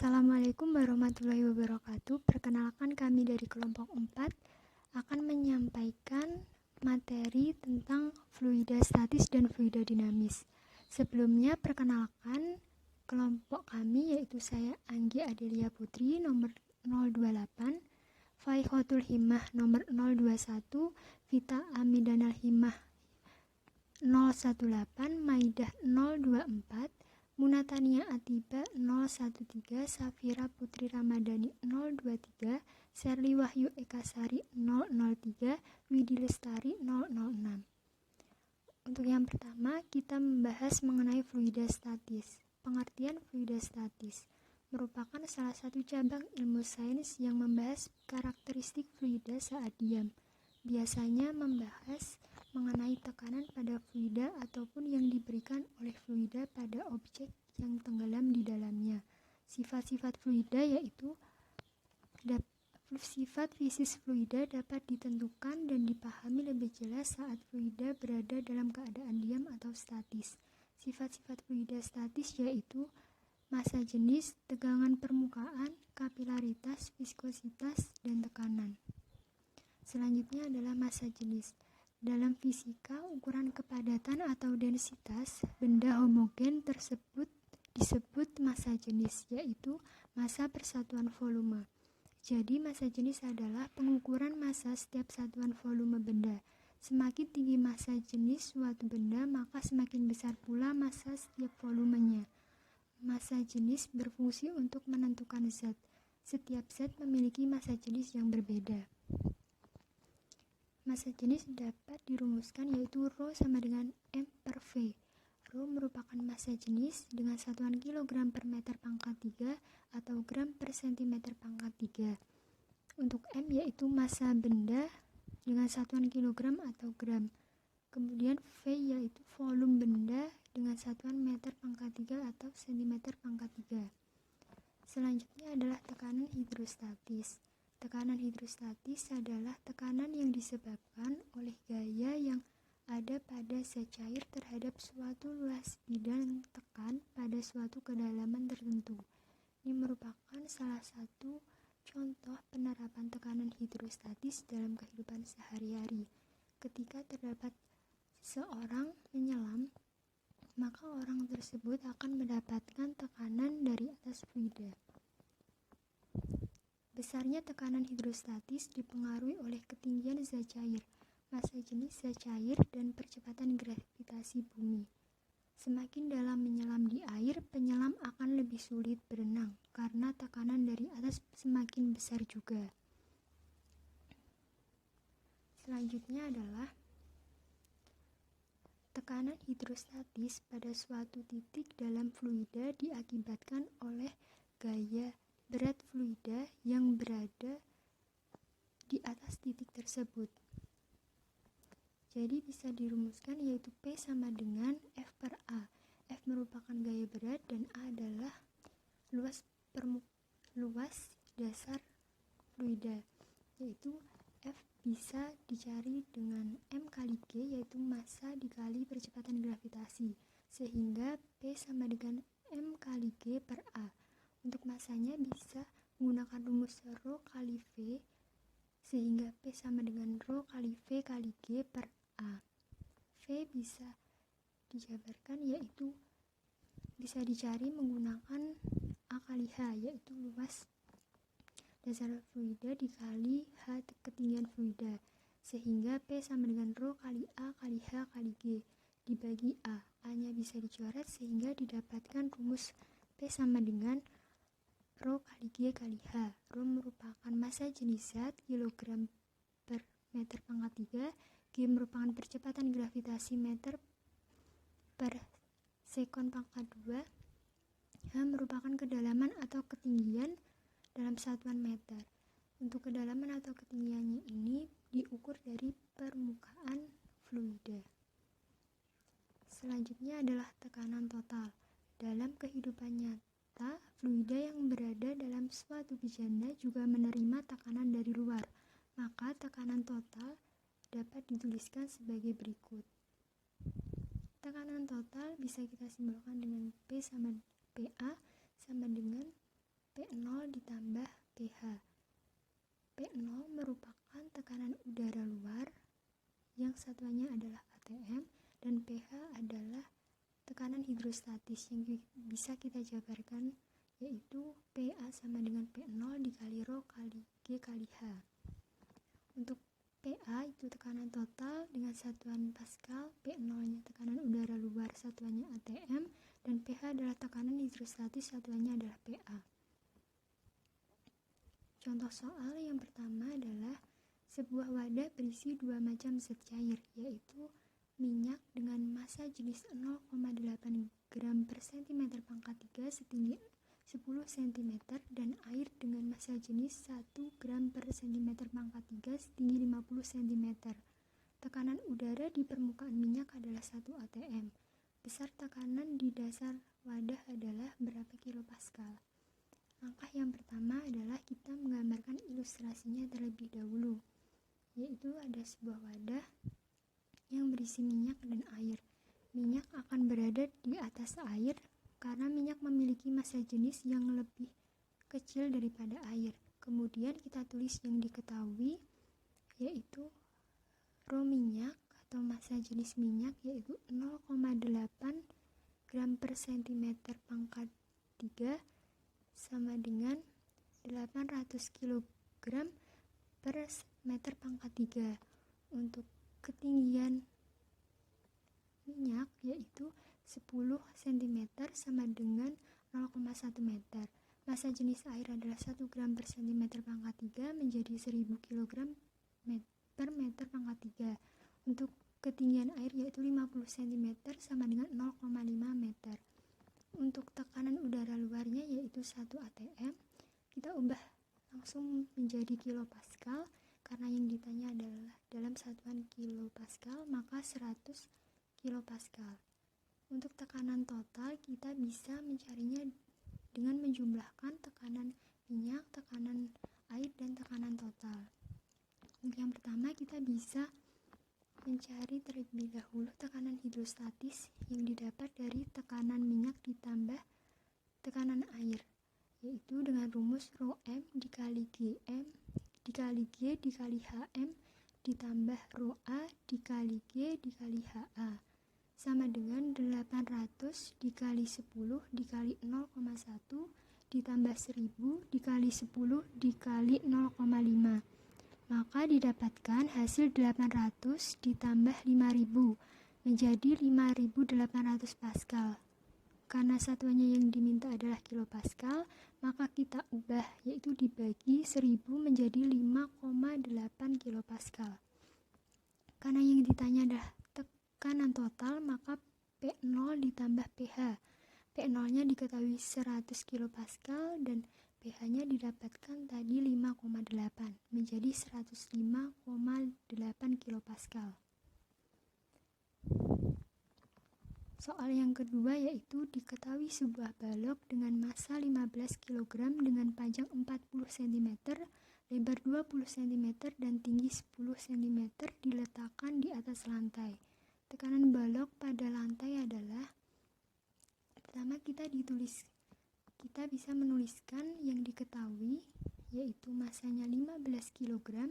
Assalamualaikum warahmatullahi wabarakatuh. Perkenalkan, kami dari kelompok 4 akan menyampaikan materi tentang fluida statis dan fluida dinamis. Sebelumnya perkenalkan kelompok kami, yaitu saya Anggi Adelia Putri nomor 028, Faihotul Himmah nomor 021, Vita Amidanal Himmah 018, Maidah 024, Munatania Atiba 013, Safira Putri Ramadhani 023, Serli Wahyu Ekasari 003, Widi Lestari 006. Untuk yang pertama, kita membahas mengenai fluida statis. Pengertian fluida statis merupakan salah satu cabang ilmu sains yang membahas karakteristik fluida saat diam. Biasanya membahas mengenai tekanan pada fluida ataupun yang diberikan oleh fluida pada objek yang tenggelam di dalamnya. Sifat-sifat fluida yaitu sifat fisis fluida dapat ditentukan dan dipahami lebih jelas saat fluida berada dalam keadaan diam atau statis. Sifat-sifat fluida statis yaitu massa jenis, tegangan permukaan, kapilaritas, viskositas, dan tekanan. Selanjutnya adalah massa jenis. Dalam fisika, ukuran kepadatan atau densitas benda homogen tersebut disebut massa jenis, yaitu massa per satuan volume. Jadi, massa jenis adalah pengukuran massa setiap satuan volume benda. Semakin tinggi massa jenis suatu benda, maka semakin besar pula massa setiap volumenya. Massa jenis berfungsi untuk menentukan zat. Setiap zat memiliki massa jenis yang berbeda. Massa jenis dapat dirumuskan yaitu Rho sama dengan M per V. Rho merupakan massa jenis dengan satuan kilogram per meter pangkat 3 atau gram per sentimeter pangkat 3. Untuk M yaitu massa benda dengan satuan kilogram atau gram. Kemudian V yaitu volume benda dengan satuan meter pangkat 3 atau sentimeter pangkat 3. Selanjutnya adalah tekanan hidrostatis. Tekanan hidrostatis adalah tekanan yang disebabkan oleh gaya yang ada pada zat cair terhadap suatu luas bidang tekan pada suatu kedalaman tertentu. Ini merupakan salah satu contoh penerapan tekanan hidrostatis dalam kehidupan sehari-hari. Ketika terdapat seorang menyelam, maka orang tersebut akan mendapatkan tekanan dari atas fluida. Besarnya tekanan hidrostatis dipengaruhi oleh ketinggian zat cair, massa jenis zat cair, dan percepatan gravitasi bumi. Semakin dalam menyelam di air, penyelam akan lebih sulit berenang karena tekanan dari atas semakin besar juga. Selanjutnya adalah tekanan hidrostatis pada suatu titik dalam fluida diakibatkan oleh gaya berat fluida yang berada di atas titik tersebut. Jadi bisa dirumuskan yaitu P sama dengan F per A. F merupakan gaya berat dan A adalah luas dasar fluida, yaitu F bisa dicari dengan M kali G, yaitu massa dikali percepatan gravitasi, sehingga P sama dengan M kali G per A. Untuk massanya bisa menggunakan rumus Rho kali V, sehingga P sama dengan Rho kali V kali G per A. V bisa dijabarkan yaitu bisa dicari menggunakan A kali H, yaitu luas dasar fluida dikali H ketinggian fluida, sehingga P sama dengan Rho kali A kali H kali G dibagi A. A-nya bisa dicoret sehingga didapatkan rumus P sama dengan Rho kali G kali H. Rho merupakan massa jenis zat kilogram per meter pangkat 3. G merupakan percepatan gravitasi meter per sekon pangkat 2. H merupakan kedalaman atau ketinggian dalam satuan meter. Untuk kedalaman atau ketinggiannya ini diukur dari permukaan fluida. Selanjutnya adalah tekanan total. Dalam kehidupan nyata, fluida yang berada dalam suatu bejana juga menerima tekanan dari luar, maka tekanan total dapat dituliskan sebagai berikut. Tekanan total bisa kita simbolkan dengan P sama PA sama dengan P ditambah pH. P0 merupakan tekanan udara luar yang satuannya adalah atm, dan pH adalah tekanan hidrostatis yang bisa kita jabarkan, yaitu PA sama dengan P0 dikali Rho kali G kali H. Untuk PA itu tekanan total dengan satuan Pascal, P0-nya tekanan udara luar satuannya atm, dan pH adalah tekanan hidrostatis satuannya adalah PA. Contoh soal yang pertama adalah sebuah wadah berisi dua macam zat cair, yaitu minyak dengan massa jenis 0,8 gram per cm pangkat 3 setinggi 10 cm dan air dengan massa jenis 1 gram per cm pangkat 3 setinggi 50 cm. Tekanan udara di permukaan minyak adalah 1 atm. Besar tekanan di dasar wadah adalah berapa kilopascal? Langkah yang pertama adalah kita menggambarkan ilustrasinya terlebih dahulu, yaitu ada sebuah wadah yang berisi minyak dan air. Minyak akan berada di atas air karena minyak memiliki massa jenis yang lebih kecil daripada air. Kemudian kita tulis yang diketahui, yaitu Rho minyak atau massa jenis minyak yaitu 0,8 gram per cm pangkat 3 sama dengan 800 kg per meter pangkat 3. Untuk ketinggian minyak yaitu 10 cm sama dengan 0,1 meter. Massa jenis air adalah 1 gram per cm pangkat 3 menjadi 1000 kg per meter pangkat 3. Untuk ketinggian air yaitu 50 cm sama dengan 0,5 meter. Untuk tekanan udara luarnya yaitu 1 atm, kita ubah langsung menjadi kilopascal karena yang ditanya adalah dalam satuan kilopascal, maka 100 kilopascal. Untuk tekanan total kita bisa mencarinya dengan menjumlahkan tekanan minyak, tekanan air, dan tekanan total. Untuk yang pertama kita bisa mencari terlebih dahulu tekanan hidrostatis yang didapat dari tekanan minyak ditambah tekanan air, yaitu dengan rumus Rho M dikali Gm dikali G dikali Hm ditambah Rho A dikali G dikali Ha sama dengan 800 dikali 10 dikali 0,1 ditambah 1000 dikali 10 dikali 0,5. Maka didapatkan hasil 800 ditambah 5000 menjadi 5800 pascal. Karena satuannya yang diminta adalah kilopascal, maka kita ubah yaitu dibagi 1000 menjadi 5,8 kilopascal. Karena yang ditanya adalah tekanan total, maka P0 ditambah pH. P0-nya diketahui 100 kilopascal dan pH-nya didapatkan tadi 5,8 menjadi 105,8 kilopascal. Soal yang kedua yaitu diketahui sebuah balok dengan massa 15 kg dengan panjang 40 cm, lebar 20 cm dan tinggi 10 cm diletakkan di atas lantai. Tekanan balok pada lantai adalah, pertama kita bisa menuliskan yang diketahui yaitu massanya 15 kg,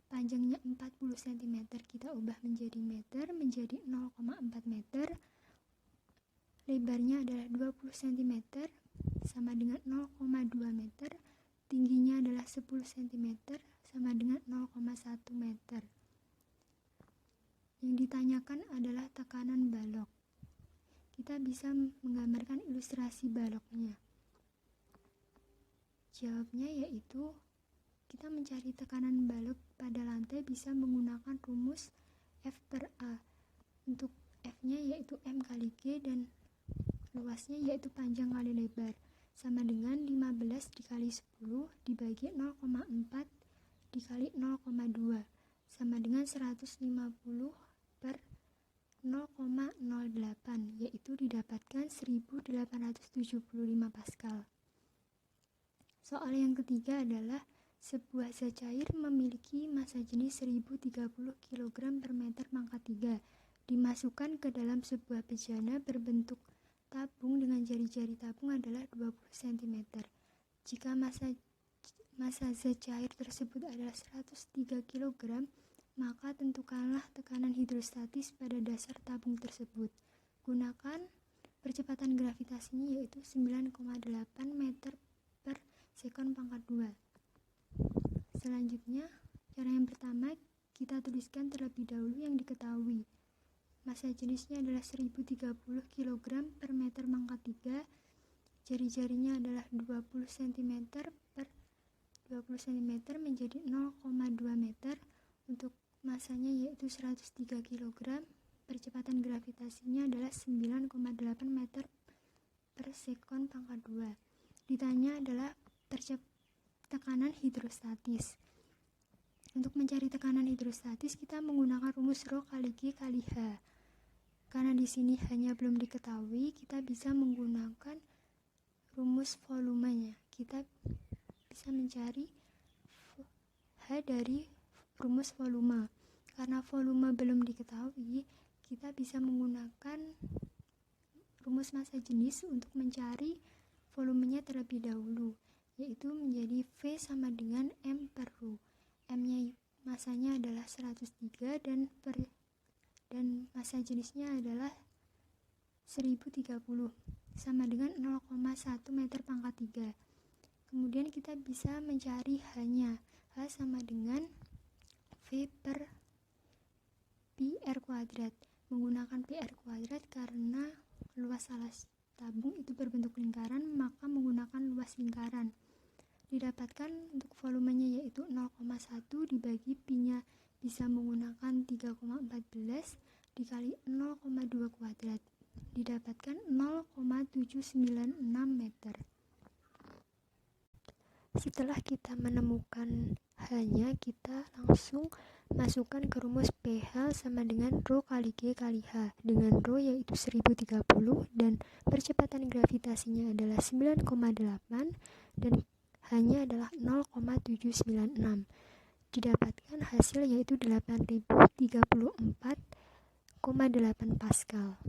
panjangnya 40 cm, kita ubah menjadi meter menjadi 0,4 meter, lebarnya adalah 20 cm sama dengan 0,2 meter, tingginya adalah 10 cm sama dengan 0,1 meter. Yang ditanyakan adalah tekanan balok. Kita bisa menggambarkan ilustrasi baloknya. Jawabnya yaitu kita mencari tekanan balok pada lantai bisa menggunakan rumus F per A. Untuk F-nya yaitu M kali G dan luasnya yaitu panjang kali lebar sama dengan 15 dikali 10 dibagi 0,4 dikali 0,2 sama dengan 150 per 0,08 yaitu didapatkan 1875 pascal. Soal yang ketiga adalah sebuah zat cair memiliki massa jenis 1030 kg per meter pangkat 3 dimasukkan ke dalam sebuah bejana berbentuk tabung dengan jari-jari tabung adalah 20 cm. Jika massa massa zat cair tersebut adalah 103 kg, maka tentukanlah tekanan hidrostatis pada dasar tabung tersebut. Gunakan percepatan gravitasinya yaitu 9,8 meter per sekon pangkat 2. Selanjutnya, cara yang pertama kita tuliskan terlebih dahulu yang diketahui. Massa jenisnya adalah 1030 kg per meter pangkat 3. Jari-jarinya adalah 20 cm per 20 cm menjadi 0,2 meter. Untuk massanya yaitu 103 kg. Percepatan gravitasinya adalah 9,8 meter per sekon pangkat 2. Ditanya adalah tekanan hidrostatis. Untuk mencari tekanan hidrostatis kita menggunakan rumus Rho kali G kali H. Karena di sini hanya belum diketahui, kita bisa menggunakan rumus volumenya. Kita bisa mencari H dari rumus volume. Karena volume belum diketahui, kita bisa menggunakan rumus massa jenis untuk mencari volumenya terlebih dahulu, yaitu menjadi V sama dengan M per Rho. M-nya massanya adalah 103 dan massa jenisnya adalah 1030 sama dengan 0,1 meter pangkat 3. Kemudian kita bisa mencari H-nya. H sama dengan V per pi R kuadrat. Menggunakan pi R kuadrat karena luas alas tabung itu berbentuk lingkaran, maka menggunakan luas lingkaran. Didapatkan untuk volumenya yaitu 0,1 dibagi pi-nya bisa menggunakan 3,14 dikali 0,2 kuadrat. Didapatkan 0,796 meter. Setelah kita menemukan H-nya, kita langsung masukkan ke rumus pH sama dengan Rho kali G kali H. Dengan Rho yaitu 1030 dan percepatan gravitasinya adalah 9,8 dan H-nya adalah 0,796. Didapatkan hasil yaitu 8034,8 Pascal.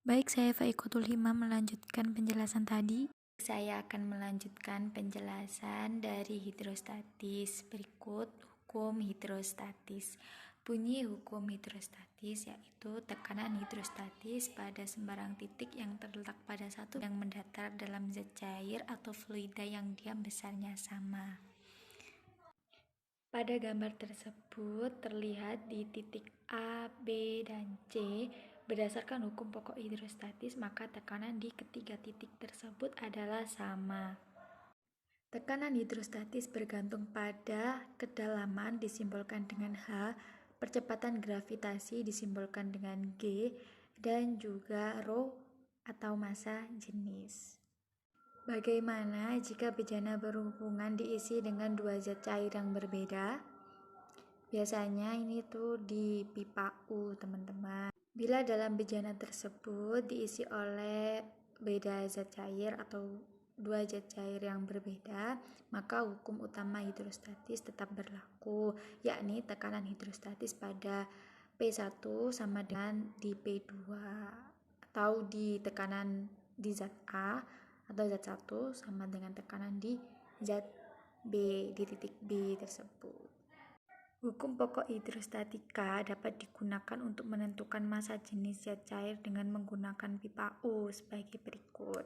Baik, saya Faikotul Hima melanjutkan penjelasan tadi. Saya akan melanjutkan penjelasan dari hidrostatis. Berikut hukum hidrostatis. Bunyi hukum hidrostatis yaitu tekanan hidrostatis pada sembarang titik yang terletak pada satu yang mendatar dalam zat cair atau fluida yang diam besarnya sama. Pada gambar tersebut terlihat di titik A, B, dan C. Berdasarkan hukum pokok hidrostatis, maka tekanan di ketiga titik tersebut adalah sama. Tekanan hidrostatis bergantung pada kedalaman disimbolkan dengan H, percepatan gravitasi disimbolkan dengan G, dan juga Rho atau massa jenis. Bagaimana jika bejana berhubungan diisi dengan dua zat cair yang berbeda? Biasanya ini tuh di pipa U, teman-teman. Bila dalam bejana tersebut diisi oleh beda zat cair atau dua zat cair yang berbeda, maka hukum utama hidrostatis tetap berlaku, yakni tekanan hidrostatis pada P1 sama dengan di P2 atau di tekanan di zat A atau zat 1 sama dengan tekanan di zat B di titik B tersebut. Hukum pokok hidrostatika dapat digunakan untuk menentukan massa jenis zat cair dengan menggunakan pipa U sebagai berikut.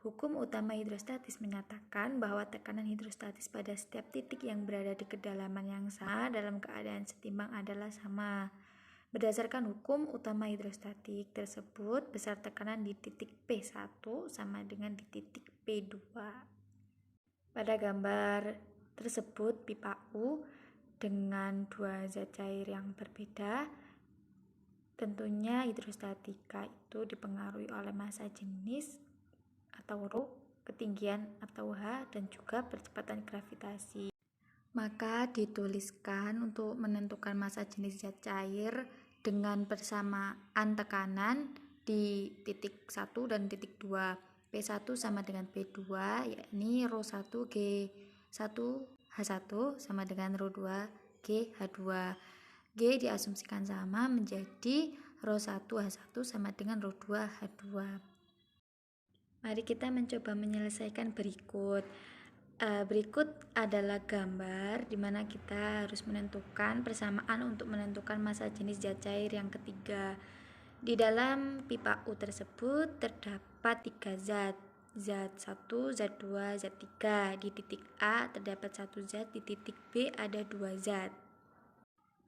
Hukum utama hidrostatis menyatakan bahwa tekanan hidrostatis pada setiap titik yang berada di kedalaman yang sama dalam keadaan setimbang adalah sama. Berdasarkan hukum utama hidrostatik tersebut, besar tekanan di titik P1 sama dengan di titik P2. Pada gambar tersebut pipa U dengan dua zat cair yang berbeda. Tentunya hidrostatika itu dipengaruhi oleh massa jenis atau Rho, ketinggian atau H, dan juga percepatan gravitasi. Maka dituliskan untuk menentukan massa jenis zat cair dengan persamaan tekanan di titik 1 dan titik 2. P1 sama dengan P2, yakni Rho 1 G1 H1 sama dengan Rho 2 G H2. G diasumsikan sama menjadi Rho 1 H1 sama dengan Rho 2 H2. Mari kita mencoba menyelesaikan berikut. Berikut adalah gambar di mana kita harus menentukan persamaan untuk menentukan massa jenis zat cair yang ketiga. Di dalam pipa U tersebut terdapat 3 zat. Zat 1, zat 2, zat 3. Di titik A terdapat 1 zat, di titik B ada 2 zat.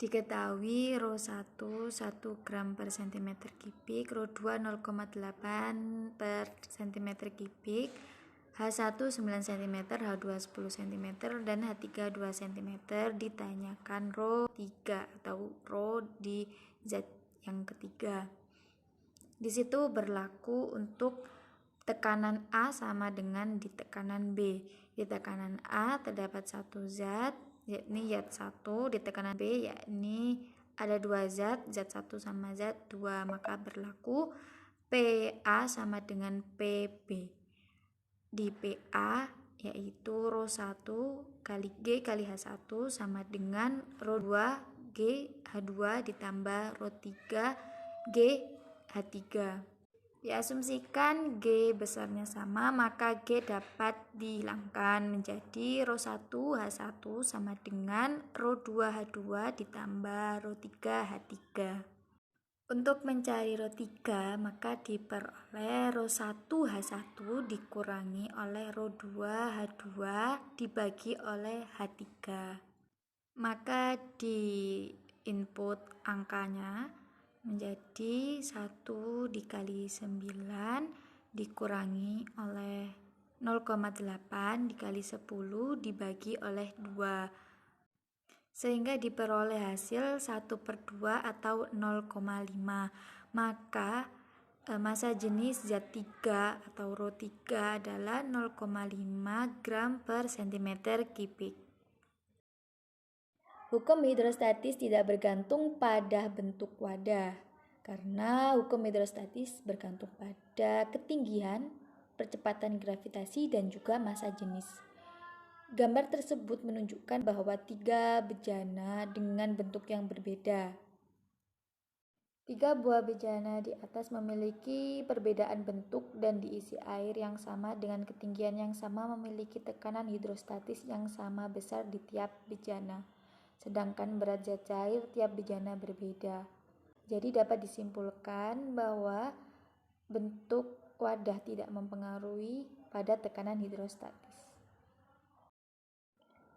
Diketahui rho 1 1 gram per cm kubik, rho 2 0,8 per cm kubik, H1 9 cm, H2 10 cm, dan H3 2 cm. Ditanyakan rho 3 atau rho di zat yang ketiga. Di situ berlaku untuk tekanan A sama dengan di tekanan B. Di tekanan A terdapat 1 zat, yakni zat 1, di tekanan B yakni ada 2 zat, zat 1 sama zat 2, maka berlaku PA sama dengan PB. Di PA yaitu rho 1 kali G kali H1 sama dengan rho 2 G H2 ditambah rho 3 G H3. Diasumsikan G besarnya sama, maka G dapat dihilangkan menjadi rho 1 H1 sama dengan rho 2 H2 ditambah rho 3 H3. Untuk mencari rho 3, maka diperoleh rho 1 H1 dikurangi oleh rho 2 H2 dibagi oleh H3. Maka di input angkanya menjadi 1 dikali 9 dikurangi oleh 0,8 dikali 10 dibagi oleh 2, sehingga diperoleh hasil 1/2 atau 0,5. Maka massa jenis zat 3 atau rho 3 adalah 0,5 gram per cm kubik. Hukum hidrostatis tidak bergantung pada bentuk wadah, karena hukum hidrostatis bergantung pada ketinggian, percepatan gravitasi, dan juga massa jenis. Gambar tersebut menunjukkan bahwa 3 bejana dengan bentuk yang berbeda. 3 buah bejana di atas memiliki perbedaan bentuk dan diisi air yang sama dengan ketinggian yang sama, memiliki tekanan hidrostatis yang sama besar di tiap bejana. Sedangkan berat zat cair tiap bejana berbeda. Jadi dapat disimpulkan bahwa bentuk wadah tidak mempengaruhi pada tekanan hidrostatis.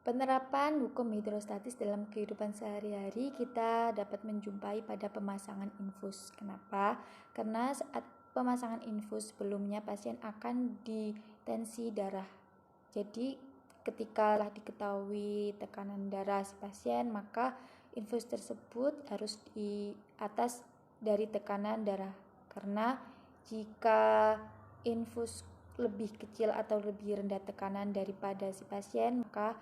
Penerapan hukum hidrostatis dalam kehidupan sehari-hari kita dapat menjumpai pada pemasangan infus. Kenapa? Karena saat pemasangan infus sebelumnya pasien akan ditensi darah. Jadi ketika telah diketahui tekanan darah si pasien, maka infus tersebut harus di atas dari tekanan darah. Karena jika infus lebih kecil atau lebih rendah tekanan daripada si pasien, maka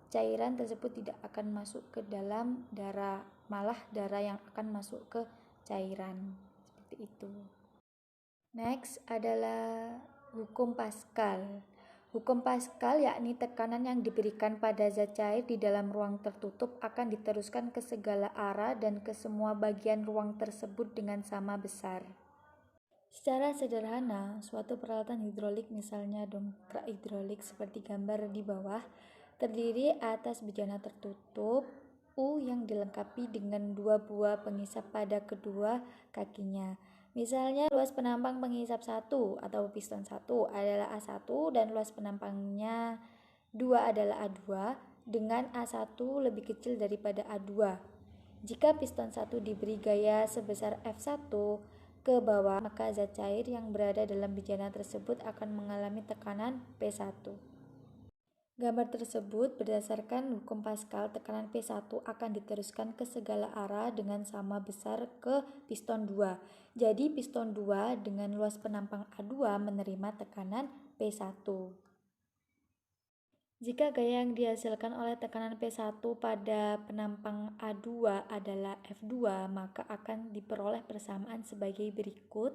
cairan tersebut tidak akan masuk ke dalam darah, malah darah yang akan masuk ke cairan. Seperti itu. Next adalah hukum Pascal. Hukum Pascal yakni tekanan yang diberikan pada zat cair di dalam ruang tertutup akan diteruskan ke segala arah dan ke semua bagian ruang tersebut dengan sama besar. Secara sederhana, suatu peralatan hidrolik, misalnya dongkrak hidrolik seperti gambar di bawah, terdiri atas bejana tertutup U yang dilengkapi dengan 2 buah pengisap pada kedua kakinya. Misalnya luas penampang pengisap 1 atau piston 1 adalah A1 dan luas penampangnya 2 adalah A2 dengan A1 lebih kecil daripada A2. Jika piston 1 diberi gaya sebesar F1 ke bawah, maka zat cair yang berada dalam bejana tersebut akan mengalami tekanan P1. Gambar tersebut berdasarkan hukum Pascal, tekanan P1 akan diteruskan ke segala arah dengan sama besar ke piston 2. Jadi piston 2 dengan luas penampang A2 menerima tekanan P1. Jika gaya yang dihasilkan oleh tekanan P1 pada penampang A2 adalah F2, maka akan diperoleh persamaan sebagai berikut,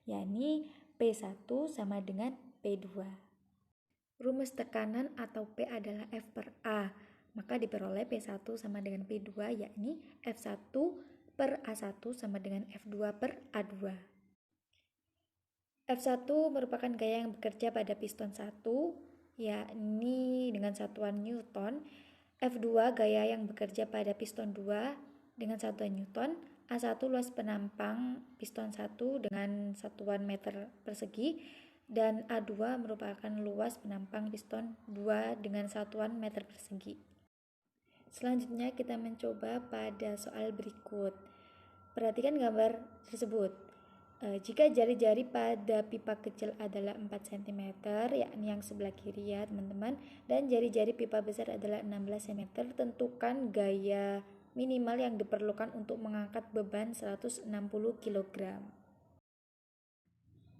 yakni P1 sama dengan P2. Rumus tekanan atau P adalah F per A, maka diperoleh P1 sama dengan P2, yakni F1 per A1 sama dengan F2 per A2. F1 merupakan gaya yang bekerja pada piston 1, yakni dengan satuan Newton. F2 gaya yang bekerja pada piston 2 dengan satuan Newton. A1 luas penampang piston 1 dengan satuan meter persegi. Dan A2 merupakan luas penampang piston 2 dengan satuan meter persegi. Selanjutnya kita mencoba pada soal berikut. Perhatikan gambar tersebut. Jika jari-jari pada pipa kecil adalah 4 cm, yakni yang sebelah kiri ya teman-teman, dan jari-jari pipa besar adalah 16 cm, tentukan gaya minimal yang diperlukan untuk mengangkat beban 160 kg.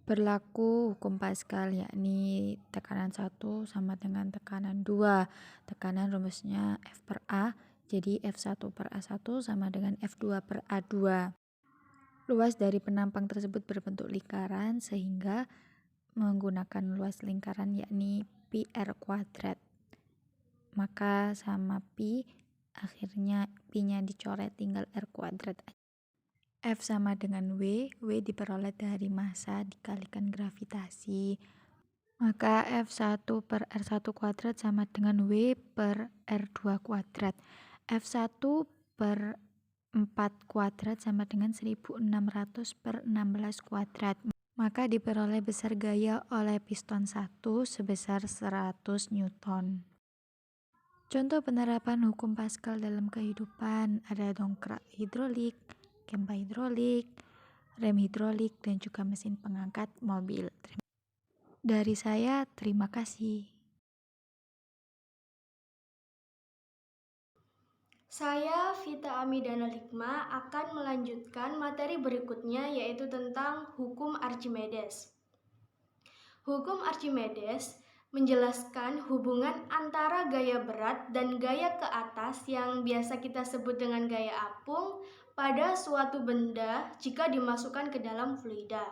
Berlaku hukum Pascal, yakni tekanan 1 sama dengan tekanan 2. Tekanan rumusnya F per A, jadi F1 per A1 sama dengan F2 per A2. Luas dari penampang tersebut berbentuk lingkaran, sehingga menggunakan luas lingkaran yakni pi R kuadrat. Maka sama pi, akhirnya pi-nya dicoret, tinggal R kuadrat aja. F sama dengan W diperoleh dari massa dikalikan gravitasi. Maka F1 per R1 kuadrat sama dengan W per R2 kuadrat. F1 per 4 kuadrat sama dengan 1600 per 16 kuadrat. Maka diperoleh besar gaya oleh piston 1 sebesar 100 Newton. Contoh penerapan hukum Pascal dalam kehidupan ada dongkrak hidrolik, gempa hidrolik, rem hidrolik, dan juga mesin pengangkat mobil. Dari saya, terima kasih. Saya, Vita Amidana Likma, akan melanjutkan materi berikutnya, yaitu tentang hukum Archimedes. Hukum Archimedes menjelaskan hubungan antara gaya berat dan gaya ke atas yang biasa kita sebut dengan gaya apung pada suatu benda jika dimasukkan ke dalam fluida.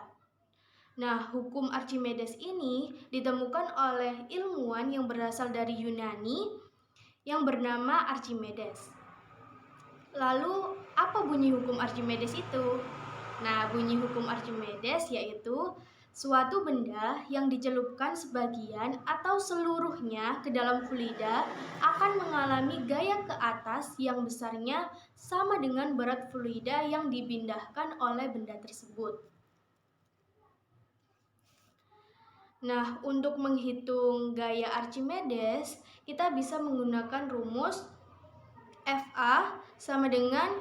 Nah, hukum Archimedes ini ditemukan oleh ilmuwan yang berasal dari Yunani yang bernama Archimedes. Lalu, apa bunyi hukum Archimedes itu? Nah, bunyi hukum Archimedes yaitu suatu benda yang dicelupkan sebagian atau seluruhnya ke dalam fluida akan mengalami gaya ke atas yang besarnya sama dengan berat fluida yang dipindahkan oleh benda tersebut. Nah, untuk menghitung gaya Archimedes, kita bisa menggunakan rumus FA sama dengan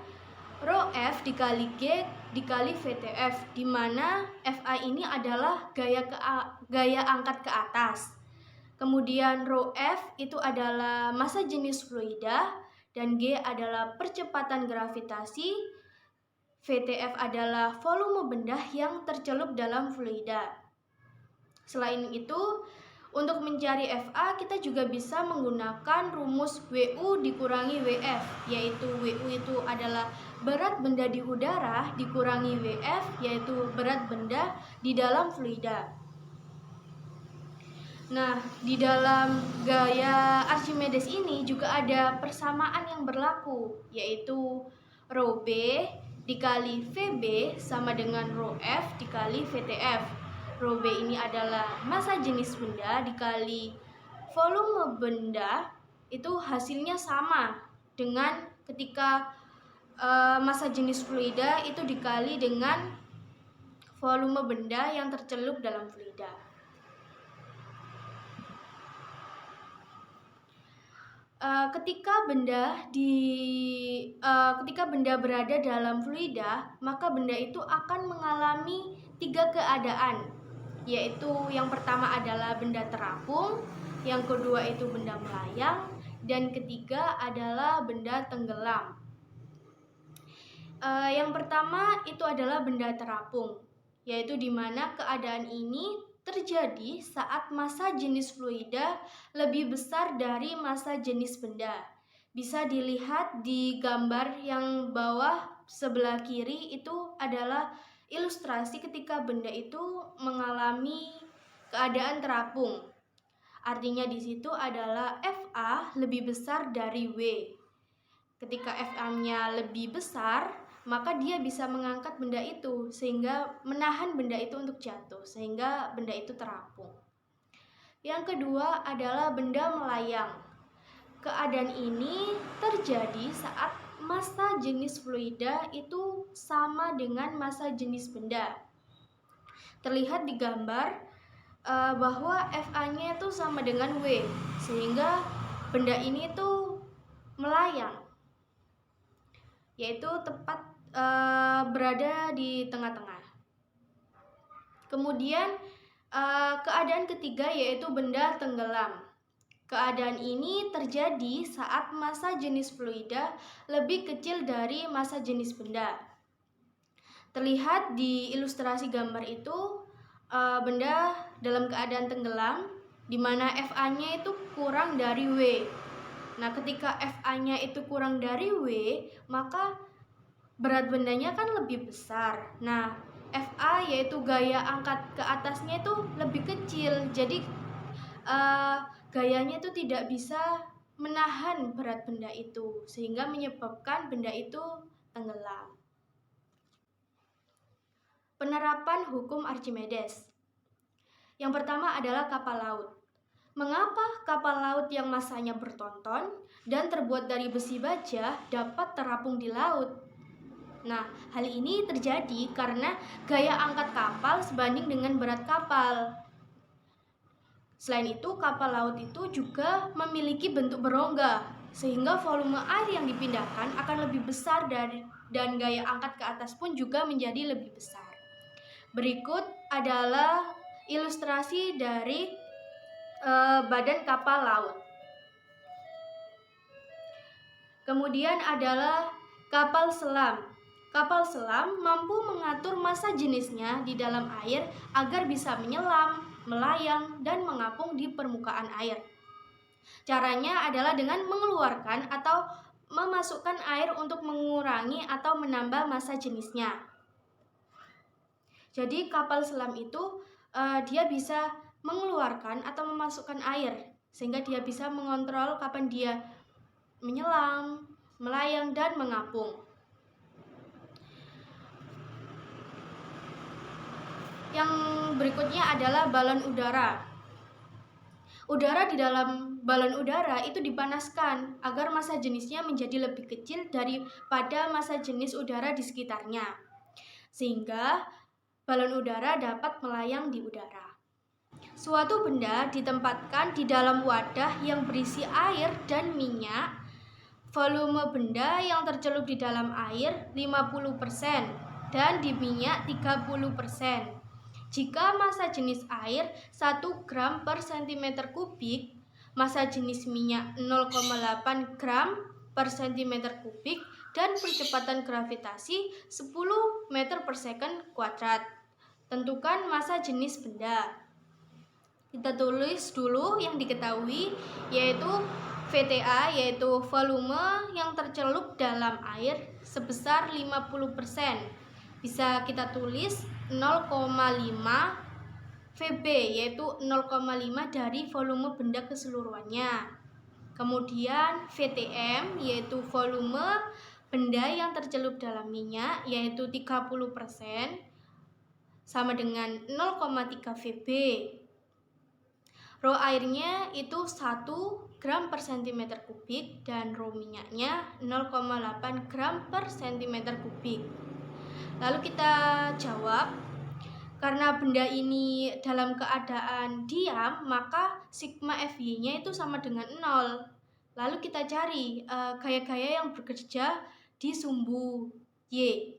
rho F dikali G dikali VTF, di mana FA ini adalah gaya angkat ke atas. Kemudian rho F itu adalah massa jenis fluida dan G adalah percepatan gravitasi. VTF adalah volume benda yang tercelup dalam fluida. Selain itu, untuk mencari FA kita juga bisa menggunakan rumus WU dikurangi WF, yaitu WU itu adalah berat benda di udara dikurangi WF, yaitu berat benda di dalam fluida. Nah, di dalam gaya Archimedes ini juga ada persamaan yang berlaku, yaitu rho B dikali VB sama dengan rho F dikali VTF. Rho B ini adalah massa jenis benda dikali volume benda, itu hasilnya sama dengan ketika massa jenis fluida itu dikali dengan volume benda yang tercelup dalam fluida. Ketika benda berada dalam fluida, maka benda itu akan mengalami 3 keadaan, yaitu yang pertama adalah benda terapung, yang kedua itu benda melayang, dan ketiga adalah benda tenggelam. Yang pertama itu adalah benda terapung, yaitu di mana keadaan ini terjadi saat massa jenis fluida lebih besar dari massa jenis benda. Bisa dilihat di gambar yang bawah sebelah kiri, itu adalah ilustrasi ketika benda itu mengalami keadaan terapung. Artinya di situ adalah FA lebih besar dari W. Ketika FA-nya lebih besar, maka dia bisa mengangkat benda itu sehingga menahan benda itu untuk jatuh, sehingga benda itu terapung. Yang kedua adalah benda melayang. Keadaan ini terjadi saat massa jenis fluida itu sama dengan massa jenis benda. Terlihat di gambar bahwa FA-nya itu sama dengan W, sehingga benda ini tuh melayang, yaitu tepat berada di tengah-tengah. Kemudian keadaan ketiga yaitu benda tenggelam. Keadaan ini terjadi saat massa jenis fluida lebih kecil dari massa jenis benda. Terlihat di ilustrasi gambar itu benda dalam keadaan tenggelam, di mana FA-nya itu kurang dari W. Nah, ketika FA-nya itu kurang dari W, maka berat bendanya kan lebih besar. Nah, FA yaitu gaya angkat ke atasnya itu lebih kecil, jadi gayanya itu tidak bisa menahan berat benda itu, sehingga menyebabkan benda itu tenggelam. Penerapan hukum Archimedes. Yang pertama adalah kapal laut. Mengapa kapal laut yang massanya bertonton dan terbuat dari besi baja dapat terapung di laut? Nah, hal ini terjadi karena gaya angkat kapal sebanding dengan berat kapal. Selain itu, kapal laut itu juga memiliki bentuk berongga, sehingga volume air yang dipindahkan akan lebih besar dan gaya angkat ke atas pun juga menjadi lebih besar. Berikut adalah ilustrasi dari badan kapal laut. Kemudian adalah kapal selam. Kapal selam mampu mengatur massa jenisnya di dalam air agar bisa menyelam, melayang, dan mengapung di permukaan air. Caranya adalah dengan mengeluarkan atau memasukkan air untuk mengurangi atau menambah massa jenisnya. Jadi kapal selam itu dia bisa mengeluarkan atau memasukkan air, sehingga dia bisa mengontrol kapan dia menyelam, melayang, dan mengapung. Yang berikutnya adalah balon udara. Udara di dalam balon udara itu dipanaskan agar massa jenisnya menjadi lebih kecil daripada massa jenis udara di sekitarnya, sehingga balon udara dapat melayang di udara. Suatu benda ditempatkan di dalam wadah yang berisi air dan minyak. Volume benda yang tercelup di dalam air 50% dan di minyak 30%. Jika massa jenis air 1 gram per cm kubik, massa jenis minyak 0,8 gram per cm kubik, dan percepatan gravitasi 10 meter per second kuadrat. Tentukan massa jenis benda. Kita tulis dulu yang diketahui, yaitu VTA, yaitu volume yang tercelup dalam air sebesar 50%. Bisa kita tulis 0,5 VB, yaitu 0,5 dari volume benda keseluruhannya. Kemudian VTM, yaitu volume benda yang tercelup dalam minyak, yaitu 30%, sama dengan 0,3 VB. Rho airnya itu 1 gram per cm kubik dan rho minyaknya 0,8 gram per cm kubik. Lalu kita jawab, karena benda ini dalam keadaan diam, maka sigma Fy-nya itu sama dengan 0. Lalu kita cari gaya-gaya yang bekerja di sumbu Y.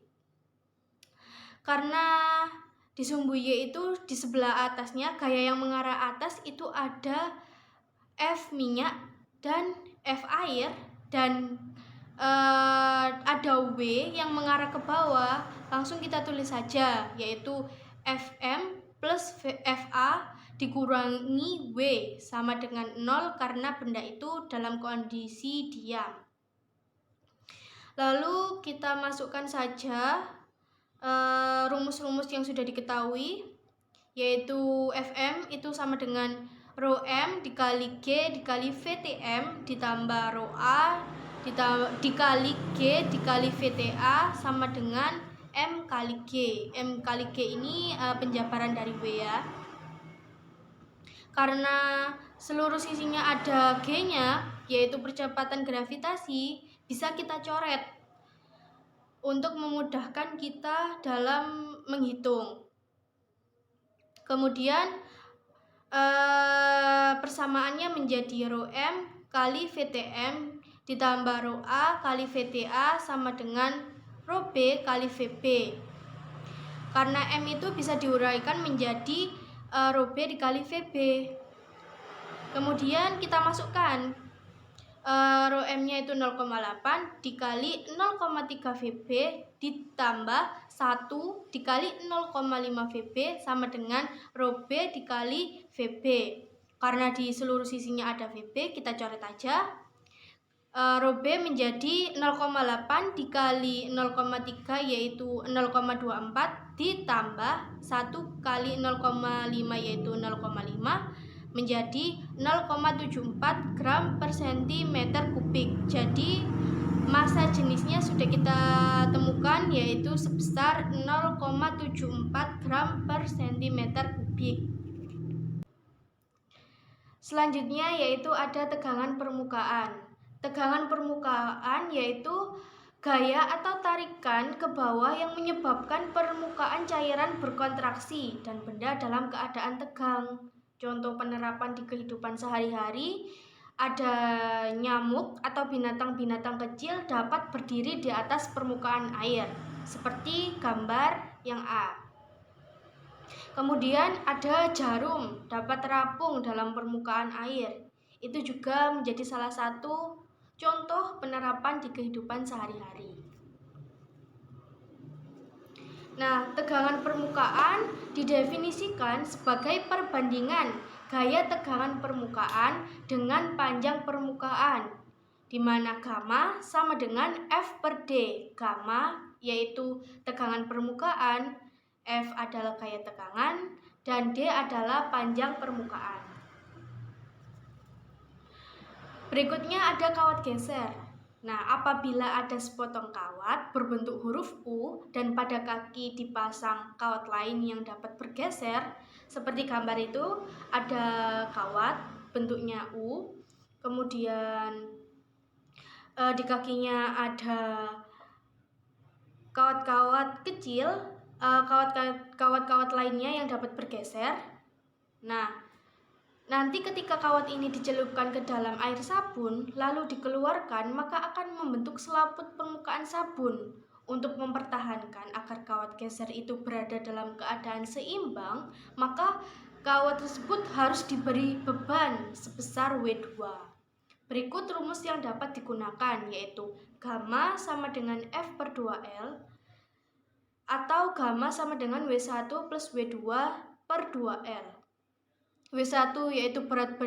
Karena di sumbu Y itu di sebelah atasnya, gaya yang mengarah atas itu ada F minyak dan F air, dan ada W yang mengarah ke bawah. Langsung kita tulis saja, yaitu Fm plus Fa dikurangi W sama dengan 0 karena benda itu dalam kondisi diam. Lalu kita masukkan saja rumus-rumus yang sudah diketahui, yaitu Fm itu sama dengan rho m dikali G dikali VTM ditambah rho A dikali G dikali VTA sama dengan M kali G. M kali G ini penjabaran dari W ya. Karena seluruh sisinya ada G-nya, yaitu percepatan gravitasi, bisa kita coret untuk memudahkan kita dalam menghitung. Kemudian persamaannya menjadi rho M kali VTM ditambah rho A kali VTA sama dengan rho B kali VB. Karena M itu bisa diuraikan menjadi rho B dikali VB. Kemudian kita masukkan rho M-nya itu 0,8 dikali 0,3 VB ditambah 1 dikali 0,5 VB sama dengan rho B dikali VB. Karena di seluruh sisinya ada VB, kita coret aja. Rho B menjadi 0,8 dikali 0,3 yaitu 0,24 ditambah 1 kali 0,5 yaitu 0,5 menjadi 0,74 gram per centimeter kubik. Jadi massa jenisnya sudah kita temukan yaitu sebesar 0,74 gram per centimeter kubik. Selanjutnya yaitu ada tegangan permukaan. Tegangan permukaan yaitu gaya atau tarikan ke bawah yang menyebabkan permukaan cairan berkontraksi dan benda dalam keadaan tegang. Contoh penerapan di kehidupan sehari-hari, ada nyamuk atau binatang-binatang kecil dapat berdiri di atas permukaan air, seperti gambar yang A. Kemudian ada jarum dapat terapung dalam permukaan air. Itu juga menjadi salah satu contoh penerapan di kehidupan sehari-hari. Nah, tegangan permukaan didefinisikan sebagai perbandingan gaya tegangan permukaan dengan panjang permukaan, di mana gamma sama dengan F per D. Gamma yaitu tegangan permukaan, F adalah gaya tegangan, dan D adalah panjang permukaan. Berikutnya ada kawat geser. Nah, apabila ada sepotong kawat berbentuk huruf U dan pada kaki dipasang kawat lain yang dapat bergeser, seperti gambar itu, ada kawat bentuknya U, kemudian di kakinya ada kawat-kawat kecil, kawat-kawat lainnya yang dapat bergeser. Nah, nanti ketika kawat ini dicelupkan ke dalam air sabun, lalu dikeluarkan, maka akan membentuk selaput permukaan sabun. Untuk mempertahankan agar kawat geser itu berada dalam keadaan seimbang, maka kawat tersebut harus diberi beban sebesar W2. Berikut rumus yang dapat digunakan, yaitu gamma sama dengan F per 2L, atau gamma sama dengan W1 plus W2 per 2L. W1 yaitu berat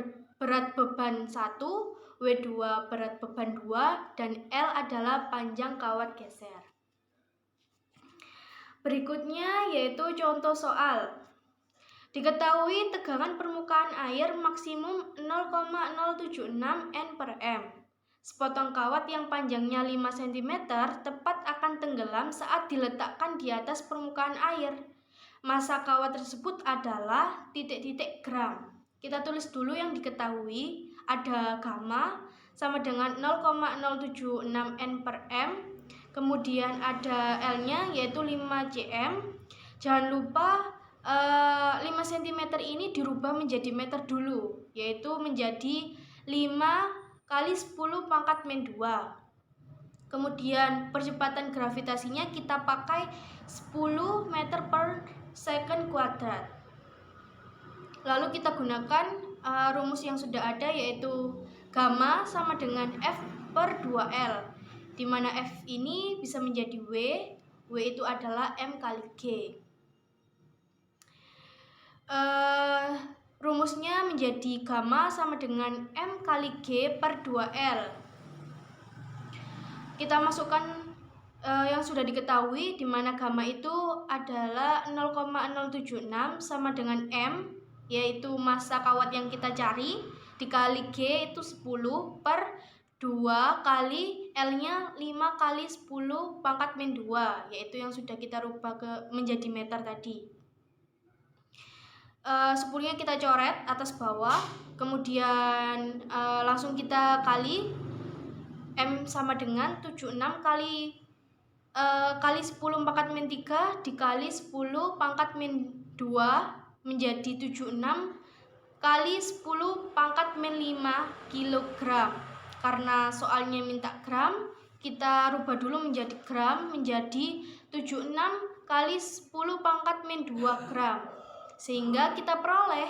beban 1, W2 berat beban 2, dan L adalah panjang kawat geser. Berikutnya yaitu contoh soal. Diketahui tegangan permukaan air maksimum 0,076 N per M. Sepotong kawat yang panjangnya 5 cm tepat akan tenggelam saat diletakkan di atas permukaan air. Massa kawat tersebut adalah titik-titik gram. Kita tulis dulu yang diketahui. Ada gamma sama dengan 0,076 N per M. Kemudian ada L-nya yaitu 5 cm. Jangan lupa 5 cm ini dirubah menjadi meter dulu, yaitu menjadi 5 kali 10 pangkat min 2. Kemudian percepatan gravitasinya kita pakai 10 meter per second kuadrat. Lalu kita gunakan rumus yang sudah ada, yaitu gamma sama dengan F per 2L, di mana F ini bisa menjadi W itu adalah M kali G. Rumusnya menjadi gamma sama dengan M kali G per 2L. Kita masukkan yang sudah diketahui, di mana gamma itu adalah 0,076 sama dengan M, yaitu massa kawat yang kita cari, dikali G itu 10 per 2 kali L-nya 5 kali 10 pangkat min 2, yaitu yang sudah kita rubah menjadi meter tadi. 10-nya kita coret atas bawah, kemudian langsung kita kali. M sama dengan 76 kali 10 pangkat min 3 dikali 10 pangkat min 2 menjadi 76 kali 10 pangkat min 5 kilogram. Karena soalnya minta gram, kita rubah dulu menjadi gram, menjadi 76 kali 10 pangkat min 2 gram. Sehingga kita peroleh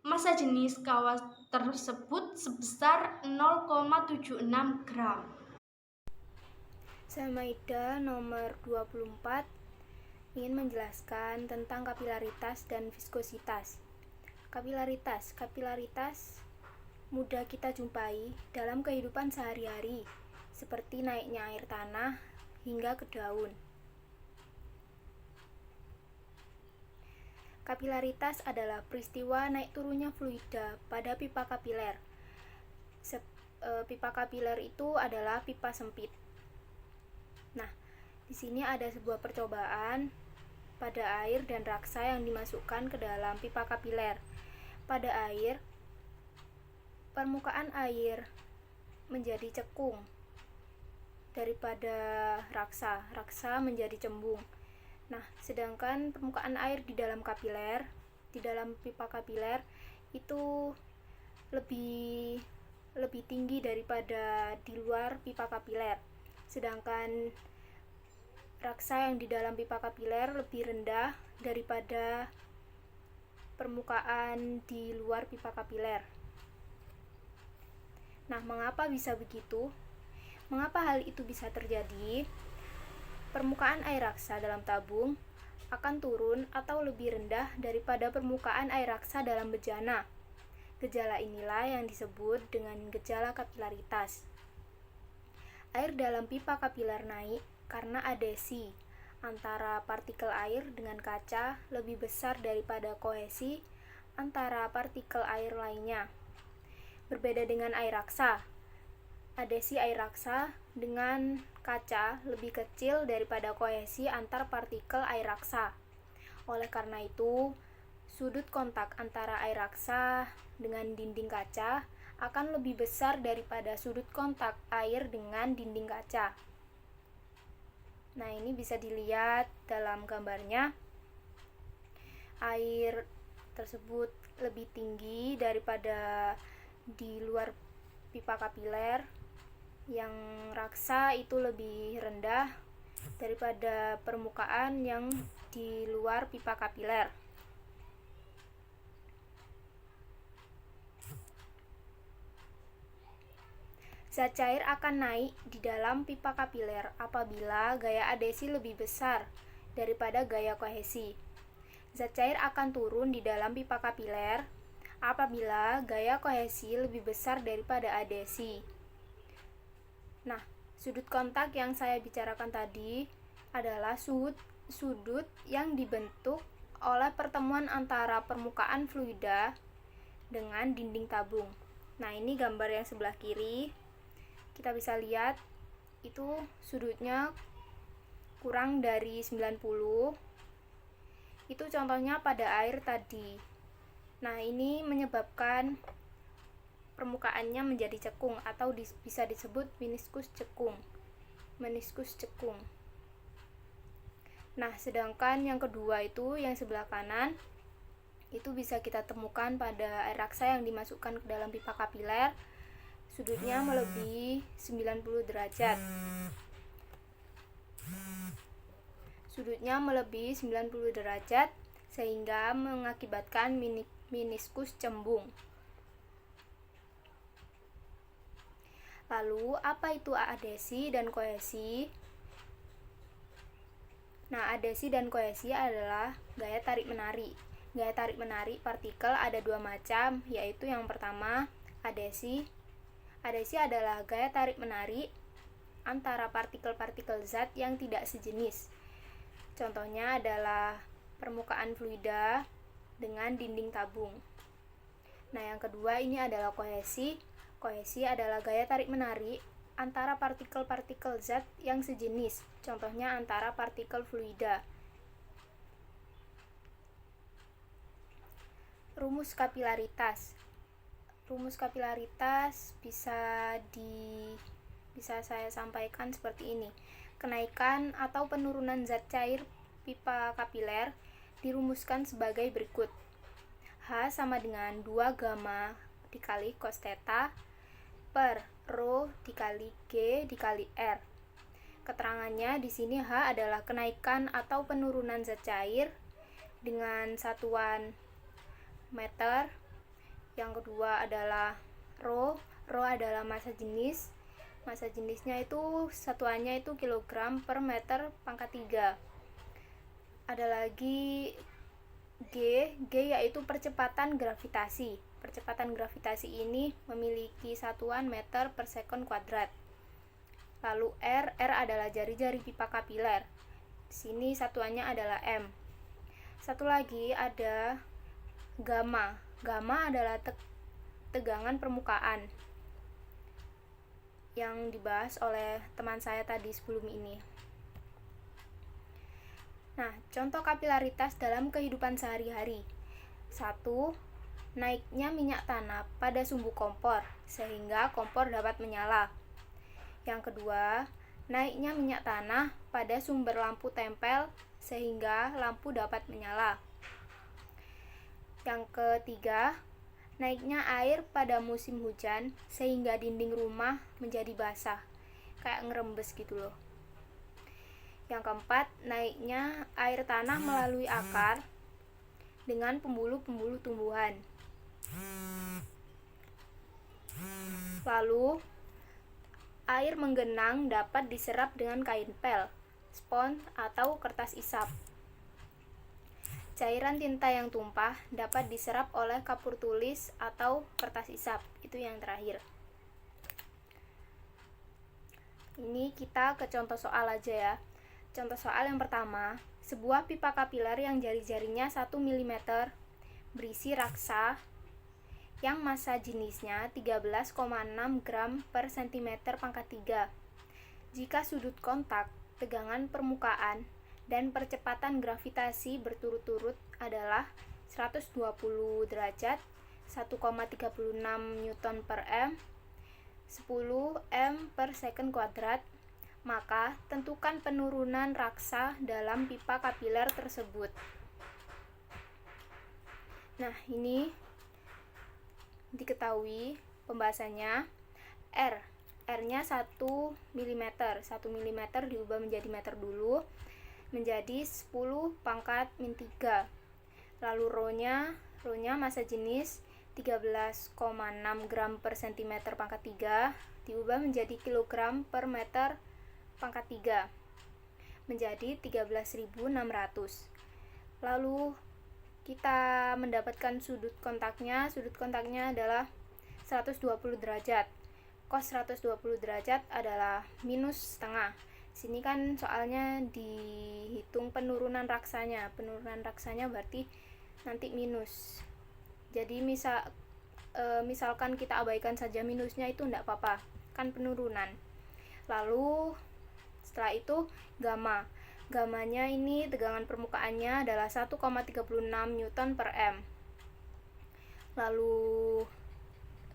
massa jenis kawah tersebut sebesar 0,76 gram. Saya Maida nomor 24 ingin menjelaskan tentang kapilaritas dan viskositas. Kapilaritas mudah kita jumpai dalam kehidupan sehari-hari, seperti naiknya air tanah hingga ke daun. Kapilaritas adalah peristiwa naik turunnya fluida pada pipa kapiler. Pipa kapiler itu adalah pipa sempit. Nah, di sini ada sebuah percobaan pada air dan raksa yang dimasukkan ke dalam pipa kapiler. Pada air, permukaan air menjadi cekung daripada raksa menjadi cembung. Nah, sedangkan permukaan air di dalam kapiler, di dalam pipa kapiler itu lebih tinggi daripada di luar pipa kapiler. Sedangkan raksa yang di dalam pipa kapiler lebih rendah daripada permukaan di luar pipa kapiler. Nah, mengapa bisa begitu? Mengapa hal itu bisa terjadi? Permukaan air raksa dalam tabung akan turun atau lebih rendah daripada permukaan air raksa dalam bejana. Gejala inilah yang disebut dengan gejala kapilaritas. Air dalam pipa kapiler naik karena adesi antara partikel air dengan kaca lebih besar daripada kohesi antara partikel air lainnya. Berbeda dengan air raksa, adesi air raksa dengan kaca lebih kecil daripada kohesi antar partikel air raksa. Oleh karena itu, sudut kontak antara air raksa dengan dinding kaca akan lebih besar daripada sudut kontak air dengan dinding kaca. Nah, ini bisa dilihat dalam gambarnya. Air tersebut lebih tinggi daripada di luar pipa kapiler. Yang raksa itu lebih rendah daripada permukaan yang di luar pipa kapiler. Zat cair akan naik di dalam pipa kapiler apabila gaya adesi lebih besar daripada gaya kohesi. Zat cair akan turun di dalam pipa kapiler apabila gaya kohesi lebih besar daripada adesi. Nah, sudut kontak yang saya bicarakan tadi adalah sudut yang dibentuk oleh pertemuan antara permukaan fluida dengan dinding tabung. Nah, ini gambar yang sebelah kiri. Kita bisa lihat itu sudutnya kurang dari 90. Itu contohnya pada air tadi. Nah, ini menyebabkan permukaannya menjadi cekung atau bisa disebut meniskus cekung. Nah, sedangkan yang kedua itu yang sebelah kanan itu bisa kita temukan pada air raksa yang dimasukkan ke dalam pipa kapiler. Sudutnya melebihi 90 derajat. Sudutnya melebihi 90 derajat sehingga mengakibatkan meniskus cembung. Lalu, apa itu adesi dan kohesi? Nah, adesi dan kohesi adalah gaya tarik-menarik. Gaya tarik-menarik partikel ada dua macam, yaitu yang pertama, adesi. Adesi adalah gaya tarik-menarik antara partikel-partikel zat yang tidak sejenis. Contohnya adalah permukaan fluida dengan dinding tabung. Nah, yang kedua ini adalah kohesi. Kohesi adalah gaya tarik-menarik antara partikel-partikel zat yang sejenis, contohnya antara partikel fluida. Rumus kapilaritas. Rumus kapilaritas bisa saya sampaikan seperti ini. Kenaikan atau penurunan zat cair pipa kapiler dirumuskan sebagai berikut. H sama dengan 2 gamma dikali cos theta per rho dikali G dikali R. Keterangannya di sini H adalah kenaikan atau penurunan zat cair dengan satuan meter. Yang kedua adalah rho adalah massa jenis. Massa jenisnya itu satuannya itu kilogram per meter pangkat 3. Ada lagi G yaitu percepatan gravitasi. Percepatan gravitasi ini memiliki satuan meter per second kuadrat. Lalu R adalah jari-jari pipa kapiler. Di sini satuannya adalah M. Satu lagi ada gamma. Gamma adalah tegangan permukaan yang dibahas oleh teman saya tadi sebelum ini. Nah, contoh kapilaritas dalam kehidupan sehari-hari. 1. Naiknya minyak tanah pada sumbu kompor sehingga kompor dapat menyala. Yang kedua, naiknya minyak tanah pada sumber lampu tempel sehingga lampu dapat menyala. Yang ketiga, naiknya air pada musim hujan sehingga dinding rumah menjadi basah, kayak ngerembes gitu loh. Yang keempat, naiknya air tanah melalui akar dengan pembuluh-pembuluh tumbuhan. Lalu, air menggenang dapat diserap dengan kain pel, spons, atau kertas isap. Cairan tinta yang tumpah dapat diserap oleh kapur tulis atau kertas isap. Itu yang terakhir. Ini kita ke contoh soal aja ya. Contoh soal yang pertama, sebuah pipa kapiler yang jari-jarinya 1 mm berisi raksa yang massa jenisnya 13,6 gram per cm pangkat 3. Jika sudut kontak, tegangan permukaan, dan percepatan gravitasi berturut-turut adalah 120 derajat, 1,36 Newton per M, 10 M per second kuadrat, maka tentukan penurunan raksa dalam pipa kapiler tersebut. Nah, ini diketahui pembahasannya. R-nya 1 mm. 1 mm diubah menjadi meter dulu, menjadi 10 pangkat min 3. Lalu rho-nya massa jenis 13,6 gram per cm pangkat 3 diubah menjadi kilogram per meter pangkat 3 menjadi 13.600. Lalu kita mendapatkan sudut kontaknya adalah 120 derajat. Cos 120 derajat adalah minus setengah. Sini kan soalnya dihitung penurunan raksanya. Penurunan raksanya berarti nanti minus. Jadi misalkan kita abaikan saja minusnya, itu enggak apa-apa, kan penurunan. Lalu setelah itu gamma. Gammanya ini tegangan permukaannya adalah 1,36 Newton per M. Lalu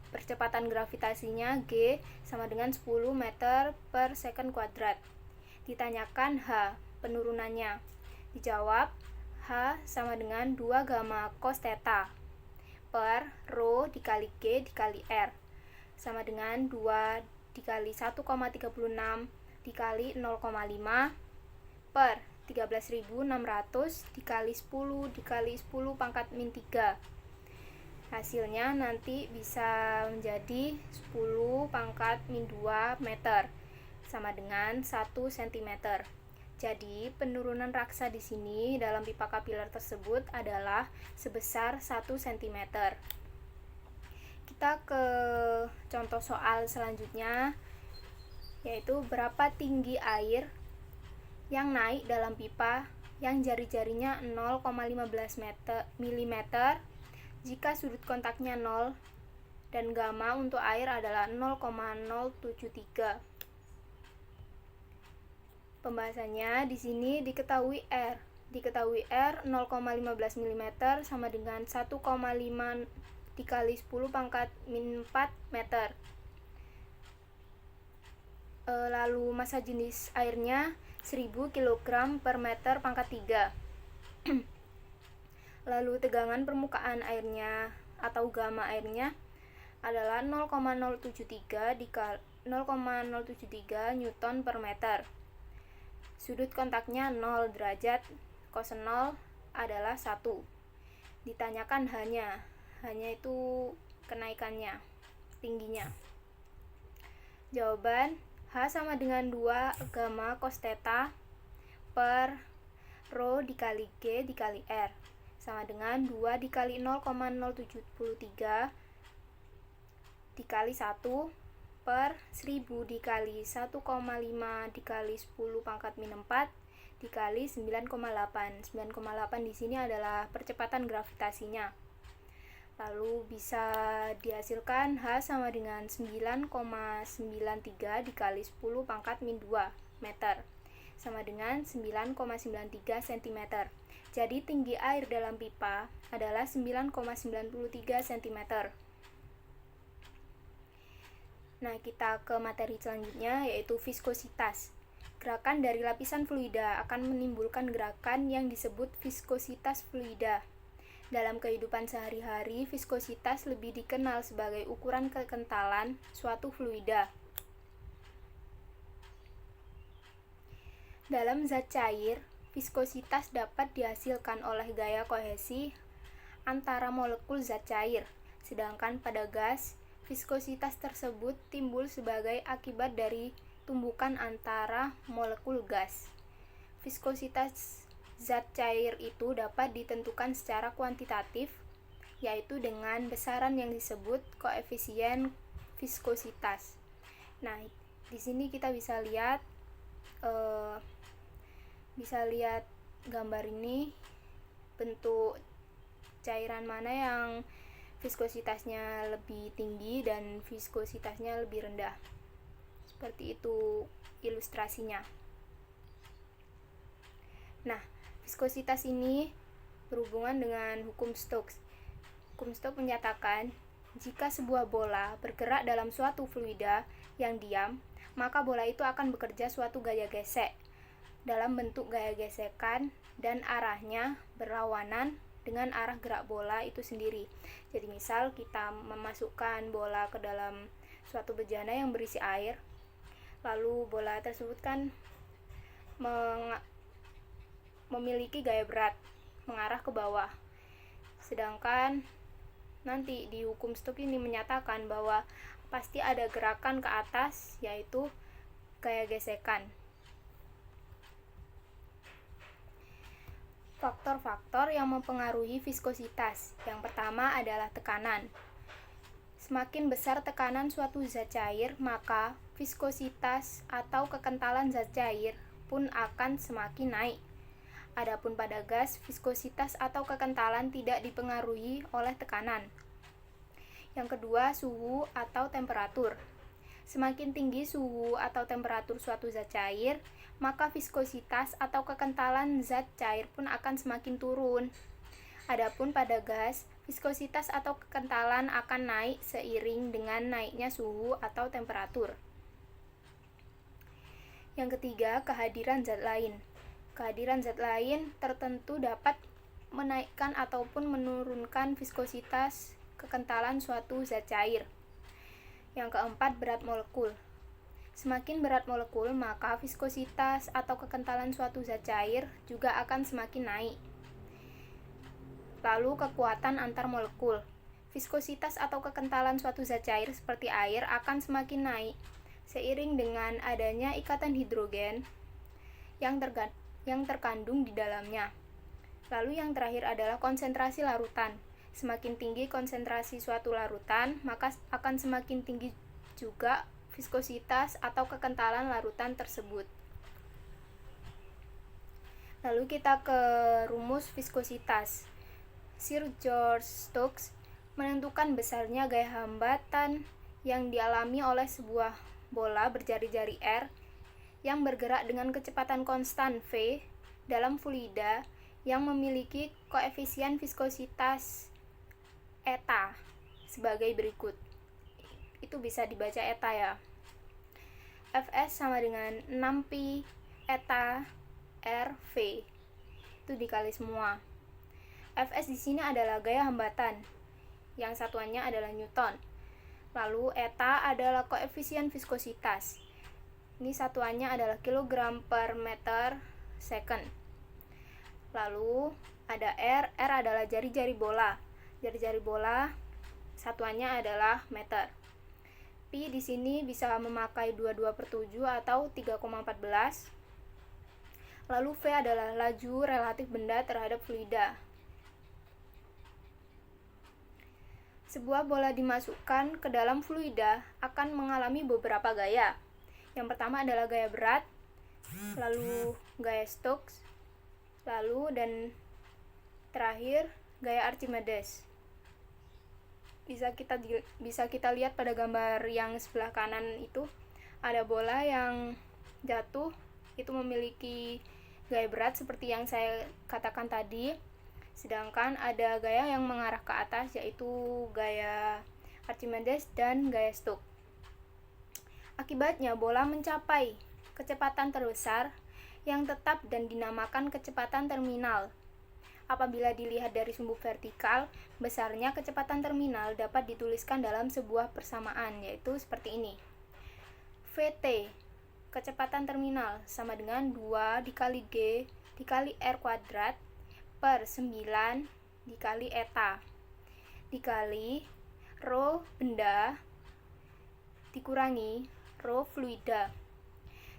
percepatan gravitasinya G sama dengan 10 meter per second kuadrat. Ditanyakan H, penurunannya. Dijawab H sama dengan 2 gamma cos theta per rho dikali G dikali R sama dengan 2 dikali 1,36 dikali 0,5 per 13.600 dikali 10 dikali 10 pangkat min 3. Hasilnya nanti bisa menjadi 10 pangkat min 2 meter sama dengan 1 cm. Jadi penurunan raksa di sini dalam pipa kapiler tersebut adalah sebesar 1 cm. Kita ke contoh soal selanjutnya, yaitu berapa tinggi air yang naik dalam pipa yang jari-jarinya 0,15 mm jika sudut kontaknya 0 dan gamma untuk air adalah 0,073. Pembahasannya di sini diketahui R 0,15 mm sama dengan 1,5 dikali 10 pangkat min 4 meter. Lalu massa jenis airnya 1000 kg per meter pangkat 3. Lalu tegangan permukaan airnya atau gamma airnya adalah 0,073 Newton per meter. Sudut kontaknya 0 derajat, cos 0 adalah 1. Ditanyakan hanya itu kenaikannya, tingginya. Jawaban H sama dengan 2 gamma cos theta per rho dikali G dikali R sama dengan 2 dikali 0,073 dikali 1 per 1000 dikali 1,5 dikali 10 pangkat min 4 dikali 9,8. 9,8 di sini adalah percepatan gravitasinya. Lalu bisa dihasilkan H sama dengan 9,93 dikali 10 pangkat min 2 meter sama dengan 9,93 cm. Jadi tinggi air dalam pipa adalah 9,93 cm. Nah, kita ke materi selanjutnya, yaitu viskositas. Gerakan dari lapisan fluida akan menimbulkan gerakan yang disebut viskositas fluida. Dalam kehidupan sehari-hari, viskositas lebih dikenal sebagai ukuran kekentalan suatu fluida. Dalam zat cair, viskositas dapat dihasilkan oleh gaya kohesi antara molekul zat cair, sedangkan pada gas, viskositas tersebut timbul sebagai akibat dari tumbukan antara molekul gas. Viskositas zat cair itu dapat ditentukan secara kuantitatif, yaitu dengan besaran yang disebut koefisien viskositas. Nah, di sini kita bisa lihat gambar ini, bentuk cairan mana yang viskositasnya lebih tinggi dan viskositasnya lebih rendah. Seperti itu ilustrasinya. Nah, viskositas ini berhubungan dengan hukum Stokes. Hukum Stokes menyatakan, jika sebuah bola bergerak dalam suatu fluida yang diam, maka bola itu akan bekerja suatu gaya gesek dalam bentuk gaya gesekan dan arahnya berlawanan dengan arah gerak bola itu sendiri. Jadi misal kita memasukkan bola ke dalam suatu bejana yang berisi air, lalu bola tersebut kan memiliki gaya berat mengarah ke bawah. Sedangkan nanti di hukum Stokes ini menyatakan bahwa pasti ada gerakan ke atas, yaitu gaya gesekan. Faktor-faktor yang mempengaruhi viskositas. Yang pertama adalah tekanan. Semakin besar tekanan suatu zat cair, maka viskositas atau kekentalan zat cair pun akan semakin naik. Adapun pada gas, viskositas atau kekentalan tidak dipengaruhi oleh tekanan. Yang kedua, suhu atau temperatur. Semakin tinggi suhu atau temperatur suatu zat cair, maka viskositas atau kekentalan zat cair pun akan semakin turun. Adapun pada gas, viskositas atau kekentalan akan naik seiring dengan naiknya suhu atau temperatur. Yang ketiga, kehadiran zat lain. Kehadiran zat lain tertentu dapat menaikkan ataupun menurunkan viskositas kekentalan suatu zat cair. Yang keempat, berat molekul. Semakin berat molekul, maka viskositas atau kekentalan suatu zat cair juga akan semakin naik. Lalu, kekuatan antar molekul. Viskositas atau kekentalan suatu zat cair seperti air akan semakin naik seiring dengan adanya ikatan hidrogen yang terkandung di dalamnya. Lalu yang terakhir adalah konsentrasi larutan. Semakin tinggi konsentrasi suatu larutan, maka akan semakin tinggi juga viskositas atau kekentalan larutan tersebut. Lalu kita ke rumus viskositas. Sir George Stokes menentukan besarnya gaya hambatan yang dialami oleh sebuah bola berjari-jari R yang bergerak dengan kecepatan konstan V dalam fluida yang memiliki koefisien viskositas eta sebagai berikut. Itu bisa dibaca eta ya. Fs sama dengan 6pi eta RV. Itu dikali semua. Fs di sini adalah gaya hambatan, yang satuannya adalah Newton. Lalu eta adalah koefisien viskositas. Ini satuannya adalah kilogram per meter second. Lalu ada R adalah jari-jari bola. Jari-jari bola satuannya adalah meter. Pi di sini bisa memakai 22/7 atau 3,14. Lalu V adalah laju relatif benda terhadap fluida. Sebuah bola dimasukkan ke dalam fluida akan mengalami beberapa gaya. Yang pertama adalah gaya berat, lalu gaya Stokes, lalu dan terakhir gaya Archimedes. Bisa kita lihat pada gambar yang sebelah kanan itu ada bola yang jatuh, itu memiliki gaya berat seperti yang saya katakan tadi. Sedangkan ada gaya yang mengarah ke atas, yaitu gaya Archimedes dan gaya Stokes. Akibatnya bola mencapai kecepatan terbesar yang tetap dan dinamakan kecepatan terminal. Apabila dilihat dari sumbu vertikal, besarnya kecepatan terminal dapat dituliskan dalam sebuah persamaan, yaitu seperti ini. Vt, kecepatan terminal, sama dengan 2 dikali G dikali R kuadrat per 9 dikali eta dikali rho benda dikurangi rho fluida.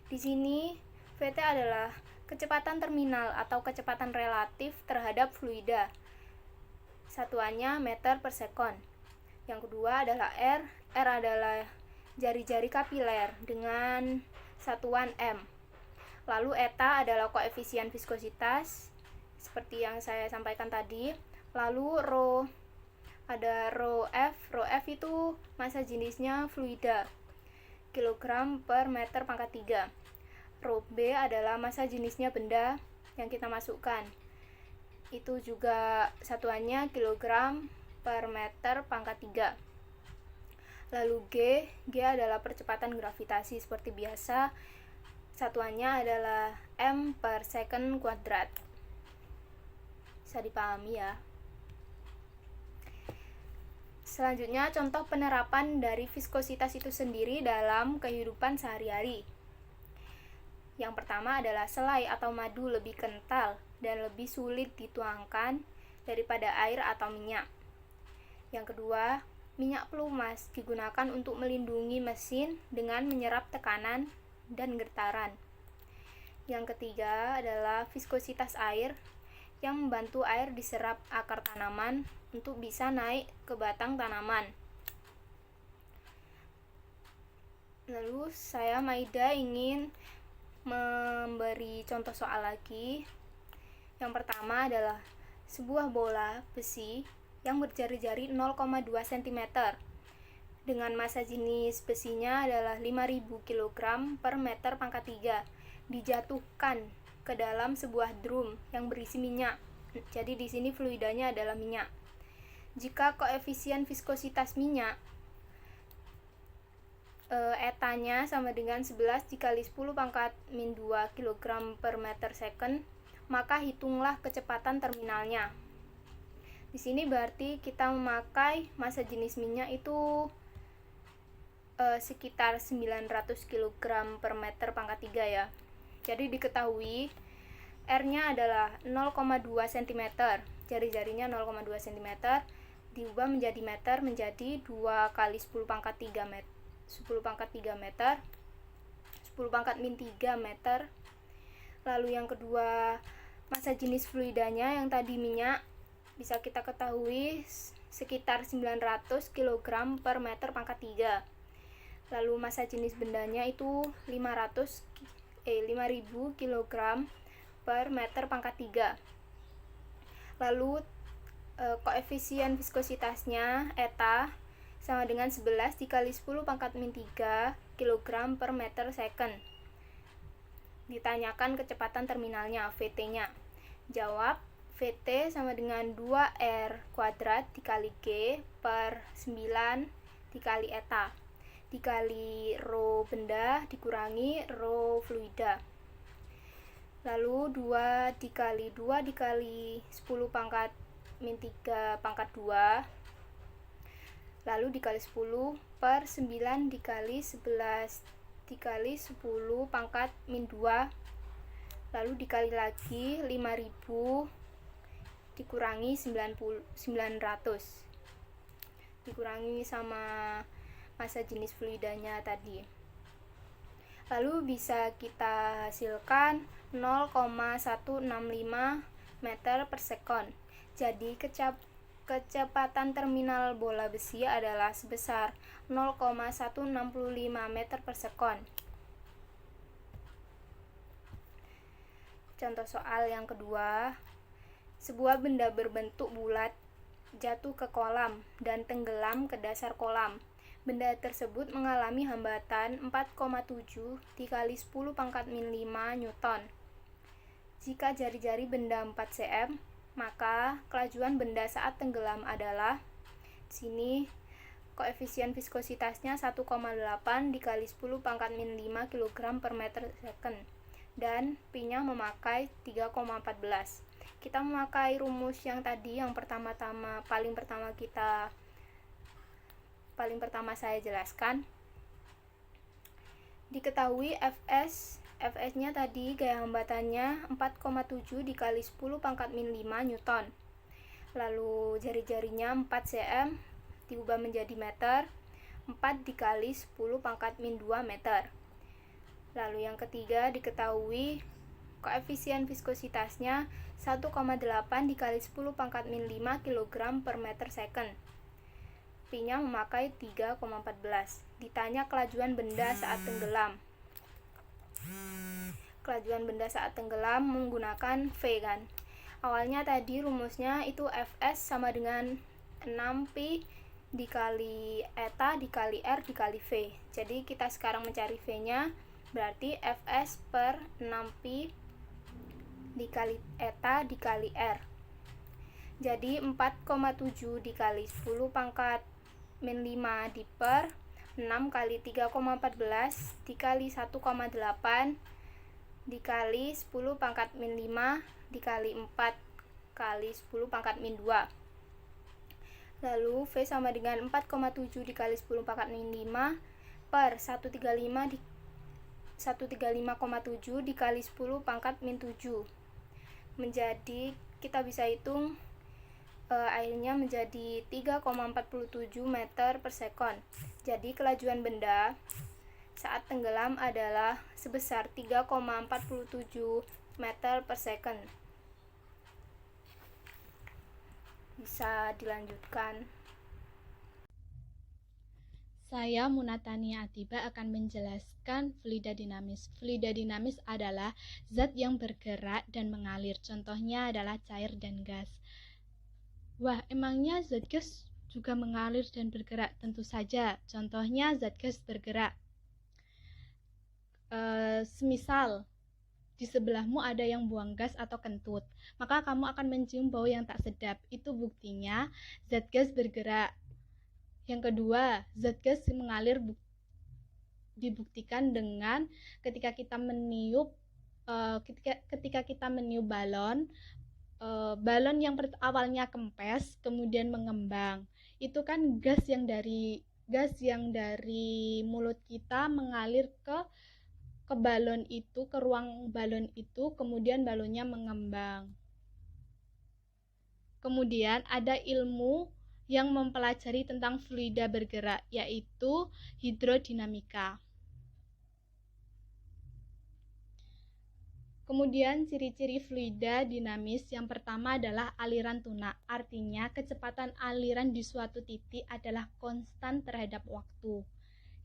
Di sini Vt adalah kecepatan terminal atau kecepatan relatif terhadap fluida. Satuannya meter per sekon. Yang kedua adalah R adalah jari-jari kapiler dengan satuan M. Lalu eta adalah koefisien viskositas seperti yang saya sampaikan tadi. Lalu rho, ada rho F itu massa jenisnya fluida, kilogram per meter pangkat 3. Rho B adalah massa jenisnya benda yang kita masukkan, itu juga satuannya kilogram per meter pangkat 3. Lalu G adalah percepatan gravitasi seperti biasa, satuannya adalah M per second kuadrat. Bisa dipahami ya. Selanjutnya, contoh penerapan dari viskositas itu sendiri dalam kehidupan sehari-hari. Yang pertama adalah selai atau madu lebih kental dan lebih sulit dituangkan daripada air atau minyak. Yang kedua, minyak pelumas digunakan untuk melindungi mesin dengan menyerap tekanan dan getaran. Yang ketiga adalah viskositas air yang membantu air diserap akar tanaman untuk bisa naik ke batang tanaman. Lalu saya Maida ingin memberi contoh soal lagi. Yang pertama adalah sebuah bola besi yang berjari-jari 0,2 cm dengan massa jenis besinya adalah 5000 kg per meter pangkat 3 dijatuhkan ke dalam sebuah drum yang berisi minyak. Jadi di sini fluidanya adalah minyak. Jika koefisien viskositas minyak etanya sama dengan 11 dikali 10 pangkat min 2 kg per meter second, maka hitunglah kecepatan terminalnya. Di sini berarti kita memakai massa jenis minyak itu sekitar 900 kg per meter pangkat 3 ya. Jadi diketahui R-nya adalah 0,2 cm, jari-jarinya 0,2 cm, diubah menjadi meter menjadi 2 kali 10 pangkat 3 meter, 10 pangkat 3 meter, 10 pangkat min 3 meter. Lalu yang kedua, massa jenis fluidanya yang tadi minyak, bisa kita ketahui sekitar 900 kg per meter pangkat 3. Lalu massa jenis bendanya itu 5000 kg per meter pangkat 3. Lalu koefisien viskositasnya eta sama dengan 11 dikali 10 pangkat min 3 kg per meter second. Ditanyakan kecepatan terminalnya, VT-nya. Jawab, VT sama dengan 2R kuadrat dikali G per 9 dikali eta dikali rho benda dikurangi rho fluida. Lalu 2 dikali 2 dikali 10 pangkat min 3 pangkat 2 lalu dikali 10 per 9 dikali 11 dikali 10 pangkat min 2 lalu dikali lagi 5000 dikurangi 900 dikurangi sama massa jenis fluidanya tadi. Lalu bisa kita hasilkan 0,165 meter per second. Jadi kecepatan terminal bola besi adalah sebesar 0,165 meter per second. Contoh soal yang kedua, sebuah benda berbentuk bulat jatuh ke kolam dan tenggelam ke dasar kolam. Benda tersebut mengalami hambatan 4,7 dikali 10 pangkat min 5 Newton. Jika jari-jari benda 4 cm, maka kelajuan benda saat tenggelam adalah, di sini koefisien viskositasnya 1,8 dikali 10 pangkat min 5 kg per meter second, dan P-nya memakai 3,14. Kita memakai rumus yang tadi, yang paling pertama saya jelaskan. Diketahui Fs-nya tadi gaya hambatannya 4,7 dikali 10 pangkat min 5 Newton. Lalu jari-jarinya 4 cm diubah menjadi meter, 4 dikali 10 pangkat min 2 meter. Lalu yang ketiga diketahui koefisien viskositasnya 1,8 dikali 10 pangkat min 5 kg per meter second. P-nya memakai 3,14. Ditanya kelajuan benda saat tenggelam. Kelajuan benda saat tenggelam menggunakan V kan. Awalnya tadi rumusnya itu Fs sama dengan 6Pi dikali eta dikali R dikali V. Jadi kita sekarang mencari V-nya, berarti Fs per 6Pi dikali eta dikali R. Jadi 4,7 dikali 10 pangkat min 5 diper 6 kali 3,14 dikali 1,8 dikali 10 pangkat min 5 dikali 4 kali 10 pangkat min 2. Lalu V sama dengan 4,7 dikali 10 pangkat min 5 per 135,7 dikali 10 pangkat min 7. Menjadi, kita bisa hitung airnya menjadi 3,47 meter per second. Jadi kelajuan benda saat tenggelam adalah sebesar 3,47 meter per second. Bisa dilanjutkan. Saya Munatani Atiba akan menjelaskan fluida dinamis. Fluida dinamis adalah zat yang bergerak dan mengalir. Contohnya adalah cair dan gas. Wah, emangnya zat gas juga mengalir dan bergerak? Tentu saja. Contohnya zat gas bergerak. Semisal di sebelahmu ada yang buang gas atau kentut, maka kamu akan mencium bau yang tak sedap. Itu buktinya zat gas bergerak. Yang kedua, zat gas mengalir dibuktikan dengan ketika kita meniup balon. Balon yang awalnya kempes kemudian mengembang, itu kan gas yang dari mulut kita mengalir ke balon itu, ke ruang balon itu, kemudian balonnya mengembang. Kemudian ada ilmu yang mempelajari tentang fluida bergerak, yaitu hidrodinamika. Kemudian ciri-ciri fluida dinamis yang pertama adalah aliran tunak. Artinya kecepatan aliran di suatu titik adalah konstan terhadap waktu.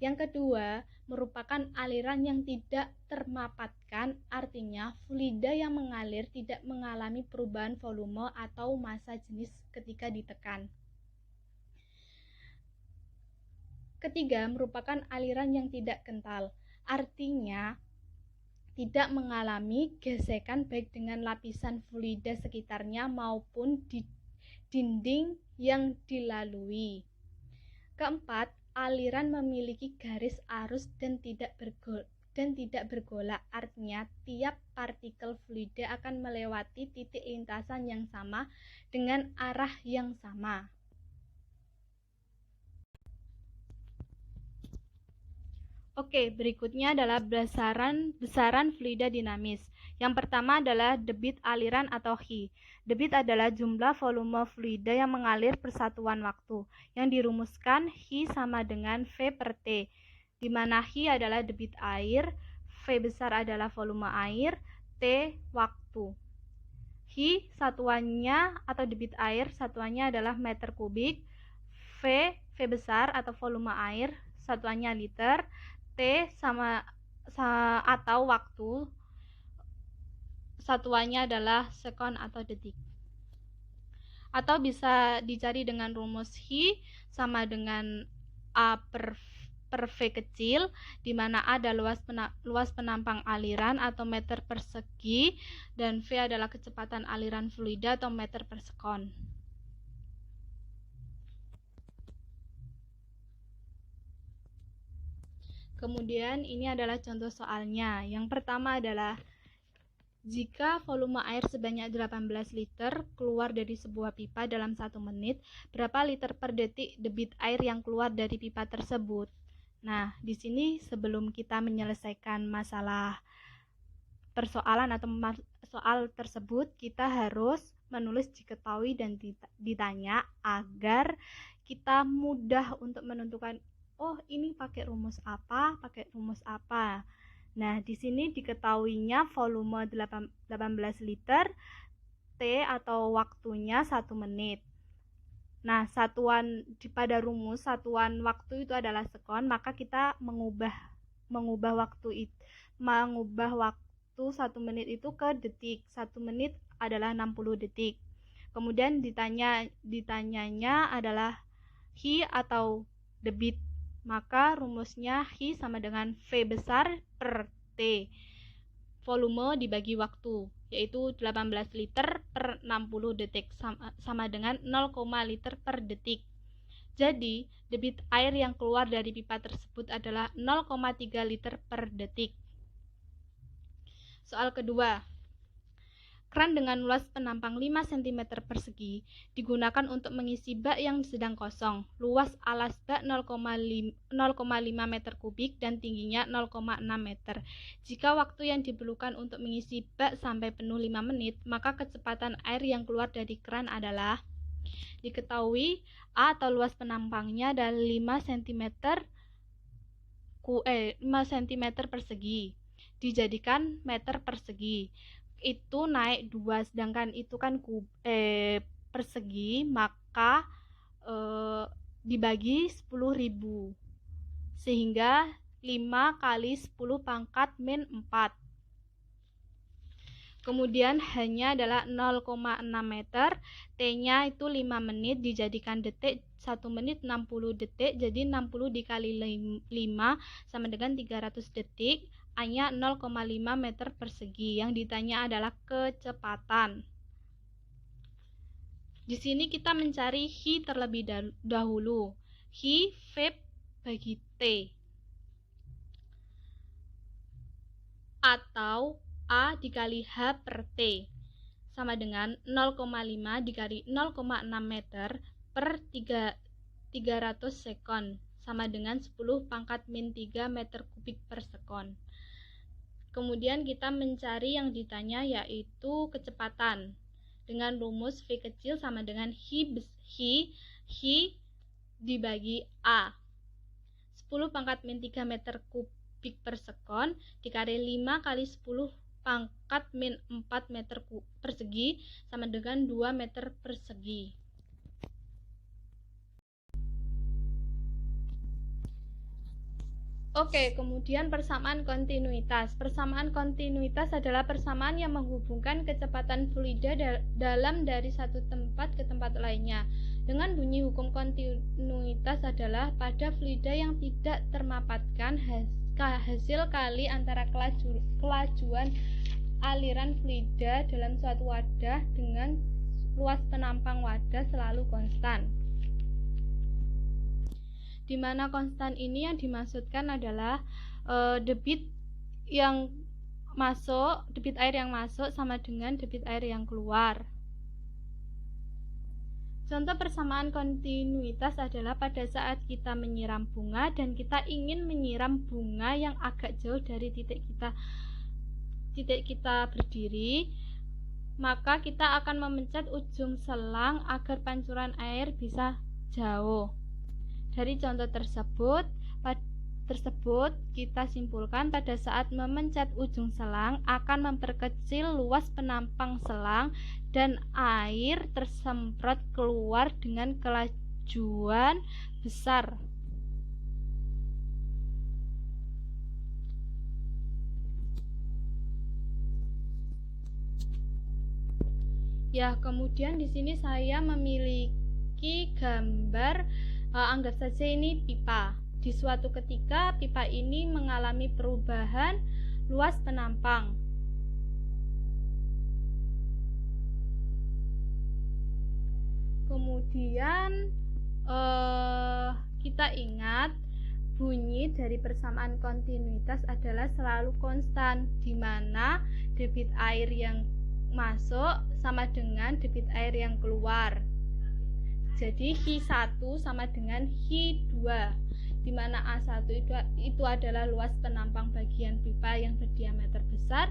Yang kedua, merupakan aliran yang tidak termapatkan, artinya fluida yang mengalir tidak mengalami perubahan volume atau massa jenis ketika ditekan. Ketiga, merupakan aliran yang tidak kental, artinya tidak mengalami gesekan baik dengan lapisan fluida sekitarnya maupun di dinding yang dilalui. Keempat, aliran memiliki garis arus dan tidak bergolak, artinya tiap partikel fluida akan melewati titik lintasan yang sama dengan arah yang sama. Oke, berikutnya adalah besaran fluida dinamis. Yang pertama adalah debit aliran atau H. Debit adalah jumlah volume fluida yang mengalir per satuan waktu, yang dirumuskan H sama dengan V per T, di mana H adalah debit air, V besar adalah volume air, T waktu. H satuannya atau debit air satuannya adalah meter kubik, V besar atau volume air satuannya liter, T atau waktu satuannya adalah sekon atau detik. Atau bisa dicari dengan rumus H sama dengan A per V kecil, di mana A adalah luas penampang aliran atau meter persegi, dan V adalah kecepatan aliran fluida atau meter per sekon. Kemudian ini adalah contoh soalnya. Yang pertama adalah jika volume air sebanyak 18 liter keluar dari sebuah pipa dalam 1 menit, berapa liter per detik debit air yang keluar dari pipa tersebut? Nah, di sini sebelum kita menyelesaikan masalah persoalan atau soal tersebut, kita harus menulis diketahui dan ditanya agar kita mudah untuk menentukan, oh ini pakai rumus apa. Nah, di sini diketahuinya volume 18 liter, T atau waktunya 1 menit. Nah, pada rumus satuan waktu itu adalah sekon, maka kita mengubah waktu 1 menit itu ke detik. 1 menit adalah 60 detik. Kemudian ditanyanya adalah H atau debit. Maka rumusnya H sama dengan V besar per T, volume dibagi waktu, yaitu 18 liter per 60 detik sama dengan 0, liter per detik. Jadi, debit air yang keluar dari pipa tersebut adalah 0,3 liter per detik. Soal kedua. Keran dengan luas penampang 5 cm persegi digunakan untuk mengisi bak yang sedang kosong. Luas alas bak 0,5 meter kubik dan tingginya 0,6 meter. Jika waktu yang diperlukan untuk mengisi bak sampai penuh 5 menit, maka kecepatan air yang keluar dari keran adalah diketahui A atau luas penampangnya adalah 5 cm persegi. Dijadikan meter persegi. Itu naik 2, sedangkan itu kan persegi, maka dibagi 10.000, sehingga 5 kali 10 pangkat min 4. Kemudian hanya adalah 0,6 meter, T-nya itu 5 menit dijadikan detik, 1 menit 60 detik, jadi 60 dikali 5 sama dengan 300 detik. A-nya 0,5 meter persegi. Yang ditanya adalah kecepatan. Di sini kita mencari H terlebih dahulu. H V bagi T. Atau A dikali H per T sama dengan 0,5 dikali 0,6 meter per 300 sekon sama dengan 10 pangkat min 3 meter kubik per sekon. Kemudian kita mencari yang ditanya yaitu kecepatan dengan rumus V kecil sama dengan H dibagi A. 10 pangkat min 3 meter kubik per sekon dikali 5 kali 10 pangkat min 4 meter persegi sama dengan 2 meter persegi. Oke, kemudian persamaan kontinuitas. Persamaan kontinuitas adalah persamaan yang menghubungkan kecepatan fluida dalam dari satu tempat ke tempat lainnya. Dengan bunyi hukum kontinuitas adalah pada fluida yang tidak termapatkan hasil kali antara kelajuan aliran fluida dalam suatu wadah dengan luas penampang wadah selalu konstan. Di mana konstan ini yang dimaksudkan adalah debit air yang masuk sama dengan debit air yang keluar. Contoh persamaan kontinuitas adalah pada saat kita menyiram bunga dan kita ingin menyiram bunga yang agak jauh dari titik kita berdiri, maka kita akan memencet ujung selang agar pancuran air bisa jauh. Dari contoh tersebut kita simpulkan pada saat memencet ujung selang akan memperkecil luas penampang selang dan air tersemprot keluar dengan kelajuan besar. Ya, kemudian di sini saya memiliki gambar. Anggap saja ini pipa. Di suatu ketika pipa ini mengalami perubahan luas penampang. Kemudian kita ingat bunyi dari persamaan kontinuitas adalah selalu konstan, di mana debit air yang masuk sama dengan debit air yang keluar. Jadi Hi1 sama dengan Hi2, di mana A1 itu adalah luas penampang bagian pipa yang berdiameter besar,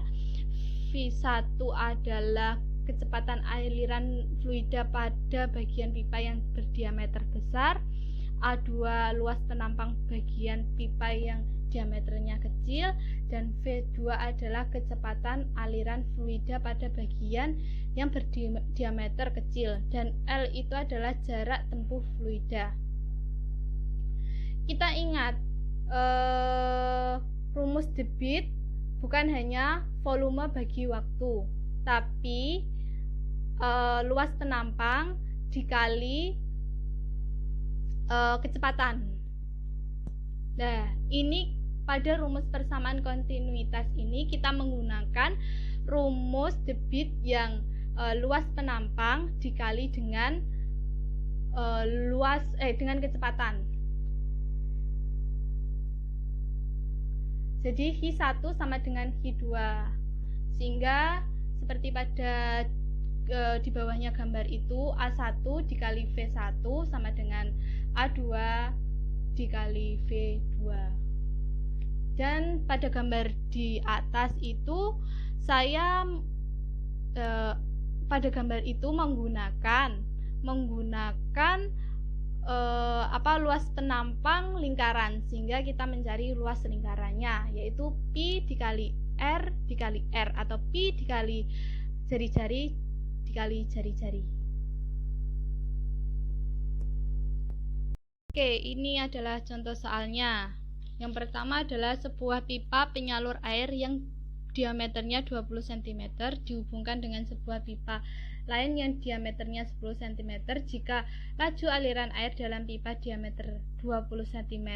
V1 adalah kecepatan aliran fluida pada bagian pipa yang berdiameter besar, A2 luas penampang bagian pipa yang diameternya kecil, dan V2 adalah kecepatan aliran fluida pada bagian yang berdiameter kecil, dan L itu adalah jarak tempuh fluida. Kita ingat rumus debit bukan hanya volume bagi waktu, tapi luas penampang dikali kecepatan. Nah, ini pada rumus persamaan kontinuitas ini kita menggunakan rumus debit yang luas penampang dikali dengan dengan kecepatan. Jadi Hi1 sama dengan Hi2, sehingga seperti pada di bawahnya gambar itu, A1 dikali V1 sama dengan A2 dikali V2. Dan pada gambar di atas itu saya pada gambar itu menggunakan luas penampang lingkaran, sehingga kita mencari luas lingkarannya, yaitu pi dikali r dikali r, atau pi dikali jari-jari dikali jari-jari. Oke, ini adalah contoh soalnya. Yang pertama adalah sebuah pipa penyalur air yang diameternya 20 cm dihubungkan dengan sebuah pipa lain yang diameternya 10 cm. Jika laju aliran air dalam pipa diameter 20 cm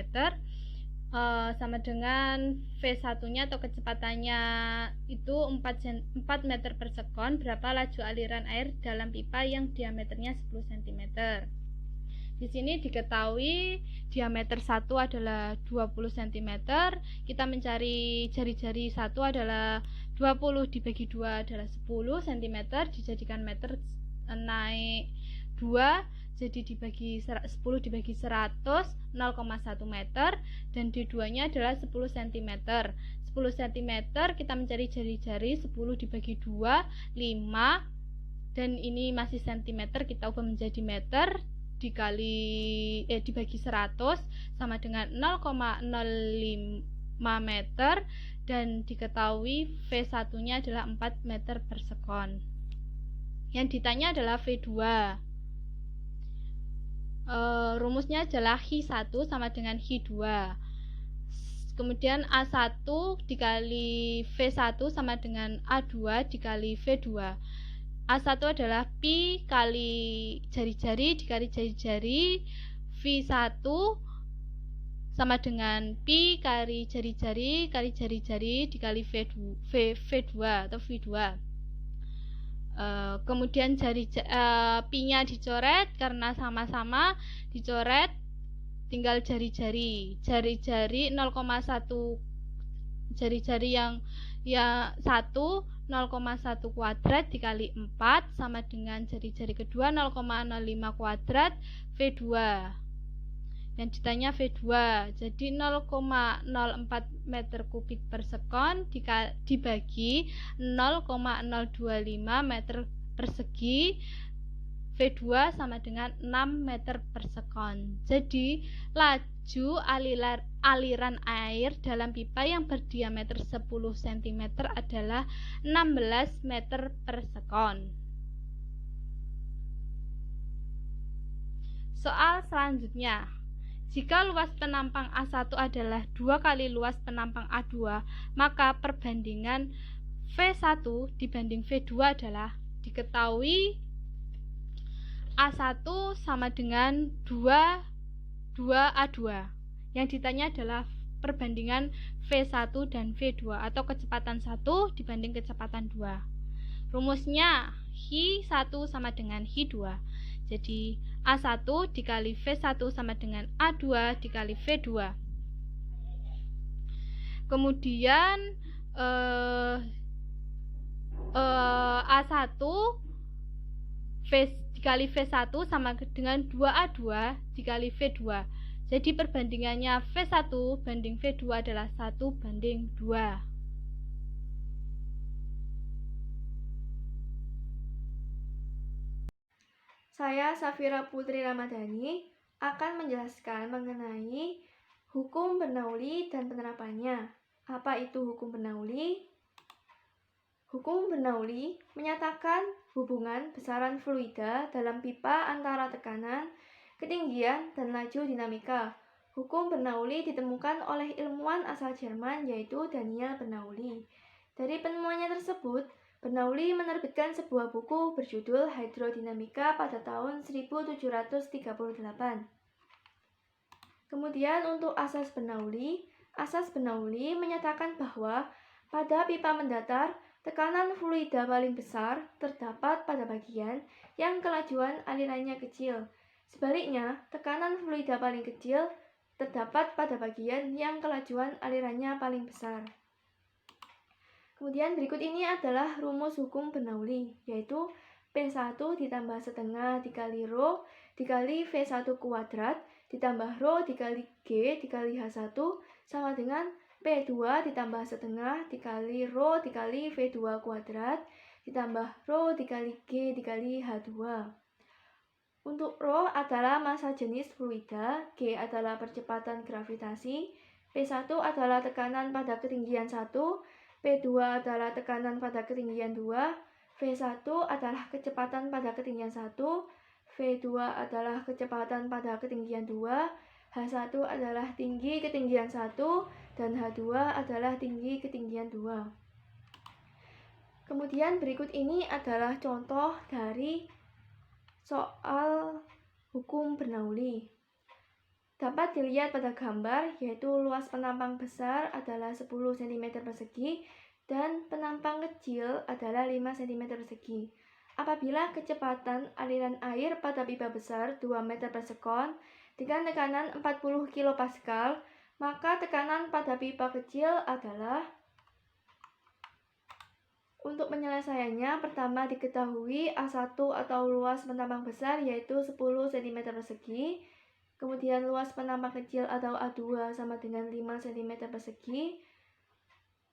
sama dengan V1-nya atau kecepatannya itu 4 meter per sekon, berapa laju aliran air dalam pipa yang diameternya 10 cm. Di sini diketahui diameter 1 adalah 20 cm, kita mencari jari-jari 1 adalah 20 dibagi 2 adalah 10 cm, dijadikan meter naik 2, jadi dibagi 10 dibagi 100 0,1 meter, dan D2 nya adalah 10 cm. 10 cm kita mencari jari-jari, 10 dibagi 2 5, dan ini masih cm, kita ubah menjadi meter dibagi 100 sama dengan 0,05 meter, dan diketahui V1-nya adalah 4 meter per sekon. Yang ditanya adalah V2. Rumusnya adalah Hi1 sama dengan Hi2. Kemudian A1 dikali V1 sama dengan A2 dikali V2. A1 adalah pi kali jari-jari dikali jari-jari, V1 sama dengan pi kali jari-jari kali jari-jari dikali V2 atau V2. Kemudian pi-nya dicoret karena sama-sama dicoret, tinggal jari-jari 0,1 jari-jari yang 1 0,1 kuadrat dikali 4 sama dengan jari-jari kedua 0,05 kuadrat V2. Yang ditanya V2, jadi 0,04 meter kubik per sekon dibagi 0,025 meter persegi, V2 sama dengan 6 meter per sekon. Jadi laju aliran air dalam pipa yang berdiameter 10 cm adalah 16 meter per sekon. Soal selanjutnya, jika luas penampang A1 adalah 2 kali luas penampang A2, maka perbandingan V1 dibanding V2 adalah diketahui A1 sama dengan 2A2. Yang ditanya adalah perbandingan V1 dan V2 atau kecepatan 1 dibanding kecepatan 2. Rumusnya Hi1 sama dengan Hi2. Jadi A1 dikali V1 sama dengan A2 dikali V2. Kemudian A1 dikali V1 sama dengan 2A2 dikali V2. Jadi perbandingannya V1 banding V2 adalah 1 banding 2. Saya Safira Putri Ramadhani akan menjelaskan mengenai hukum Bernoulli dan penerapannya. Apa itu hukum Bernoulli? Hukum Bernoulli menyatakan hubungan besaran fluida dalam pipa antara tekanan, ketinggian, dan laju dinamika. Hukum Bernoulli ditemukan oleh ilmuwan asal Jerman yaitu Daniel Bernoulli. Dari penemuannya tersebut, Bernoulli menerbitkan sebuah buku berjudul Hidrodinamika pada tahun 1738. Kemudian untuk asas Bernoulli menyatakan bahwa pada pipa mendatar, tekanan fluida paling besar terdapat pada bagian yang kelajuan alirannya kecil. Sebaliknya, tekanan fluida paling kecil terdapat pada bagian yang kelajuan alirannya paling besar. Kemudian berikut ini adalah rumus hukum Bernoulli, yaitu P1 ditambah setengah dikali ρ dikali V1 kuadrat ditambah ρ dikali G dikali H1 sama dengan P2 ditambah setengah dikali ρ dikali V2 kuadrat ditambah ρ dikali G dikali H2. Untuk ρ adalah massa jenis fluida, G adalah percepatan gravitasi, P1 adalah tekanan pada ketinggian 1, P2 adalah tekanan pada ketinggian 2, V1 adalah kecepatan pada ketinggian 1, V2 adalah kecepatan pada ketinggian 2, H1 adalah tinggi ketinggian 1, dan H2 adalah tinggi ketinggian 2. Kemudian berikut ini adalah contoh dari soal hukum Bernoulli. Dapat dilihat pada gambar, yaitu luas penampang besar adalah 10 cm persegi dan penampang kecil adalah 5 cm persegi. Apabila kecepatan aliran air pada pipa besar 2 meter per sekon dengan tekanan 40 kPa, maka tekanan pada pipa kecil adalah. Untuk penyelesaiannya, pertama diketahui A1 atau luas penampang besar yaitu 10 cm persegi. Kemudian luas penampang kecil atau A2 sama dengan 5 cm persegi.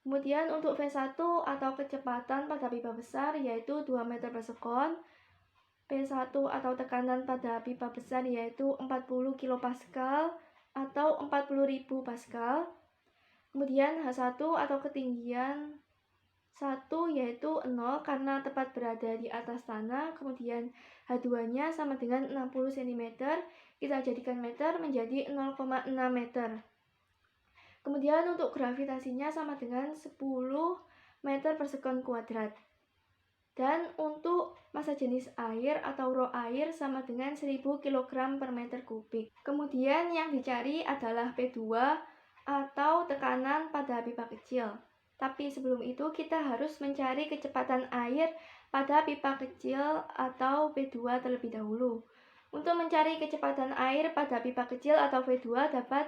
Kemudian untuk V1 atau kecepatan pada pipa besar yaitu 2 meter per sekon. P1 atau tekanan pada pipa besar yaitu 40 kPa atau 40.000 Pascal. Kemudian H1 atau ketinggian 1 yaitu 0 karena tepat berada di atas tanah. Kemudian H2-nya sama dengan 60 cm. Kita jadikan meter menjadi 0,6 meter. Kemudian untuk gravitasinya sama dengan 10 meter per sekon kuadrat. Dan untuk massa jenis air atau rho air sama dengan 1000 kg per meter kubik. Kemudian yang dicari adalah P2 atau tekanan pada pipa kecil. Tapi sebelum itu kita harus mencari kecepatan air pada pipa kecil atau P2 terlebih dahulu. Untuk mencari kecepatan air pada pipa kecil atau V2 dapat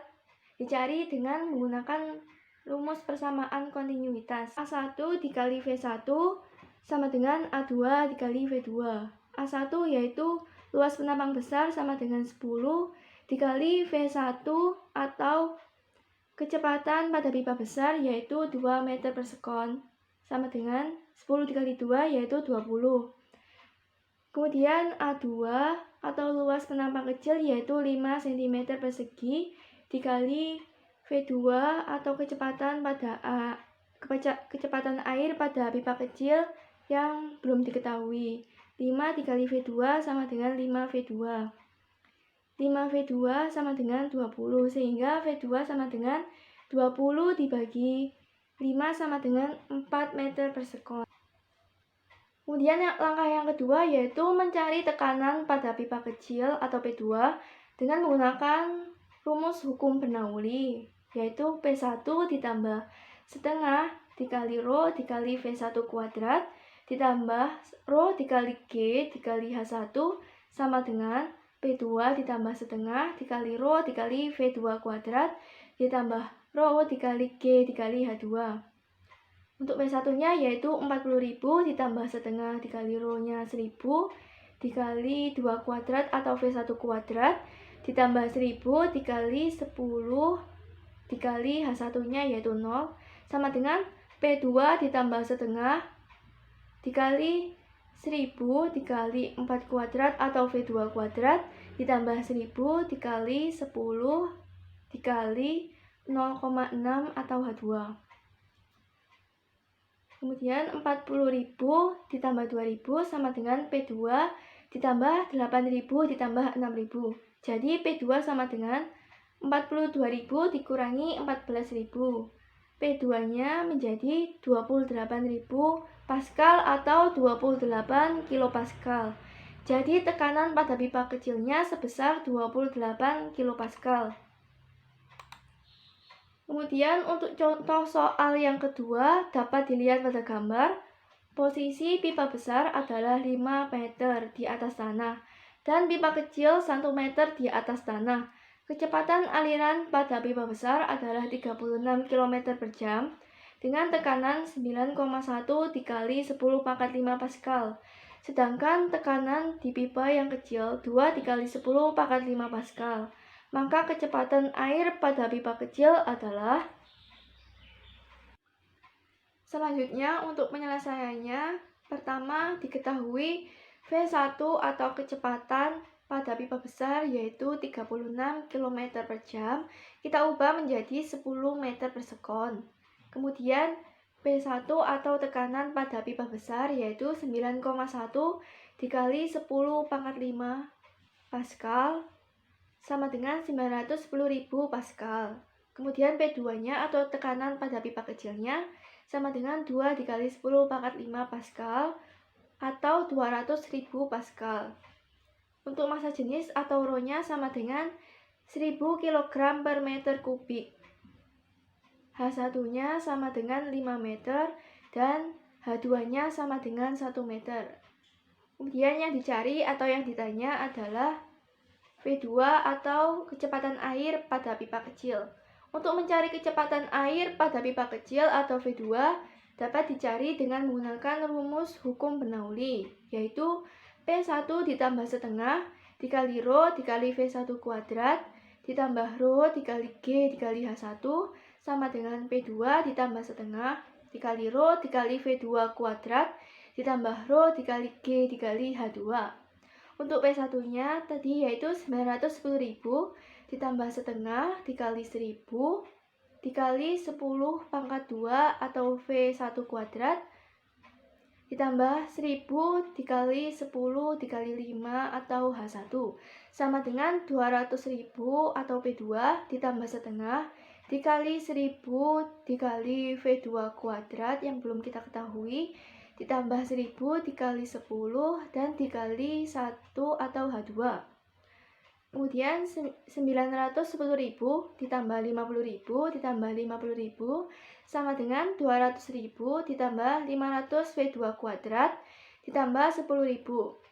dicari dengan menggunakan rumus persamaan kontinuitas. A1 dikali V1 sama dengan A2 dikali V2. A1 yaitu luas penampang besar sama dengan 10 dikali V1 atau kecepatan pada pipa besar yaitu 2 meter per sekon sama dengan 10 dikali 2 yaitu 20. Kemudian A2 atau luas penampang kecil yaitu 5 cm persegi dikali V2 atau kecepatan air pada pipa kecil yang belum diketahui. 5 dikali V2 sama dengan 5V2. 5V2 sama dengan 20, sehingga V2 sama dengan 20 dibagi 5 sama dengan 4 meter per sekon. Kemudian langkah yang kedua yaitu mencari tekanan pada pipa kecil atau P2 dengan menggunakan rumus hukum Bernoulli, yaitu P1 ditambah setengah dikali rho dikali V1 kuadrat ditambah rho dikali G dikali H1 sama dengan P2 ditambah setengah dikali rho dikali V2 kuadrat ditambah rho dikali G dikali H2. Untuk P1-nya yaitu 40.000 ditambah setengah dikali rho-nya 1000 dikali 2 kuadrat atau V1 kuadrat ditambah 1000 dikali 10 dikali H1-nya yaitu 0 sama dengan P2 ditambah setengah dikali 1000 dikali 4 kuadrat atau V2 kuadrat ditambah 1000 dikali 10 dikali 0,6 atau H2. Kemudian 40.000 ditambah 2000 sama dengan P2 ditambah 8.000 ditambah 6.000. Jadi P2 sama dengan 42.000 dikurangi 14.000. P2-nya menjadi 28.000 Pascal atau 28 kilopascal. Jadi tekanan pada pipa kecilnya sebesar 28 kilopascal. Kemudian untuk contoh soal yang kedua dapat dilihat pada gambar. Posisi pipa besar adalah 5 meter di atas tanah dan pipa kecil 1 meter di atas tanah. Kecepatan aliran pada pipa besar adalah 36 km per jam dengan tekanan 9,1 dikali 10 pangkat 5 Pascal. Sedangkan tekanan di pipa yang kecil 2 dikali 10 pangkat 5 Pascal. Maka kecepatan air pada pipa kecil adalah. Selanjutnya untuk penyelesaiannya, pertama diketahui V1 atau kecepatan pada pipa besar yaitu 36 km per jam, kita ubah menjadi 10 meter per sekon. Kemudian P1 atau tekanan pada pipa besar yaitu 9,1 dikali 10 pangkat 5 Pascal sama dengan 910.000 Pascal. Kemudian P2-nya atau tekanan pada pipa kecilnya sama dengan 2 dikali 10 pangkat 5 Pascal atau 200.000 Pascal. Untuk massa jenis atau rho-nya sama dengan 1000 kg per meter kubik. H1-nya sama dengan 5 meter dan H2-nya sama dengan 1 meter. Kemudian yang dicari atau yang ditanya adalah V2 atau kecepatan air pada pipa kecil. Untuk mencari kecepatan air pada pipa kecil atau V2 dapat dicari dengan menggunakan rumus hukum Bernoulli, yaitu P1 ditambah setengah dikali rho dikali V1 kuadrat ditambah rho dikali G dikali H1 sama dengan P2 ditambah setengah dikali rho dikali V2 kuadrat ditambah rho dikali G dikali H2. Untuk P1-nya tadi yaitu 910.000 ditambah setengah dikali 1000 dikali 10 pangkat 2 atau V1 kuadrat ditambah 1000 dikali 10 dikali 5 atau H1 sama dengan 200.000 atau P2 ditambah setengah dikali 1000 dikali V2 kuadrat yang belum kita ketahui ditambah 1000 dikali 10 dan dikali 1 atau H2. Kemudian 910.000 ditambah 50.000 ditambah 50.000 sama dengan 200.000 ditambah 500 V2 kuadrat ditambah 10.000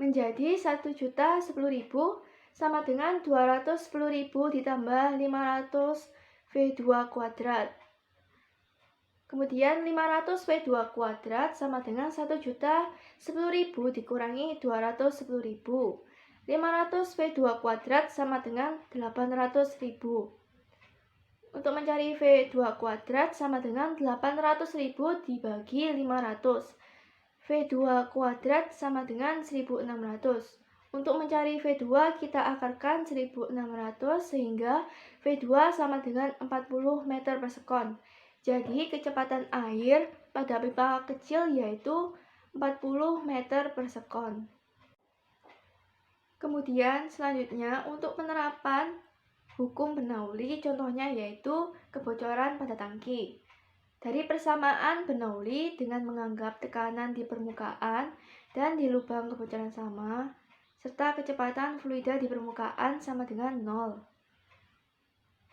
menjadi 1.010.000 sama dengan 210.000 ditambah 500 V2 kuadrat. Kemudian 500 V2 kuadrat sama dengan 1.010.000 dikurangi 210.000. 500 V2 kuadrat sama dengan 800.000. Untuk mencari V2 kuadrat sama dengan 800.000 dibagi 500. V2 kuadrat sama dengan 1.600. Untuk mencari V2 kita akarkan 1.600 sehingga V2 sama dengan 40 meter per sekon. Jadi kecepatan air pada pipa kecil yaitu 40 meter per sekon. Kemudian selanjutnya untuk penerapan hukum Bernoulli contohnya yaitu kebocoran pada tangki. Dari persamaan Bernoulli dengan menganggap tekanan di permukaan dan di lubang kebocoran sama, serta kecepatan fluida di permukaan sama dengan 0.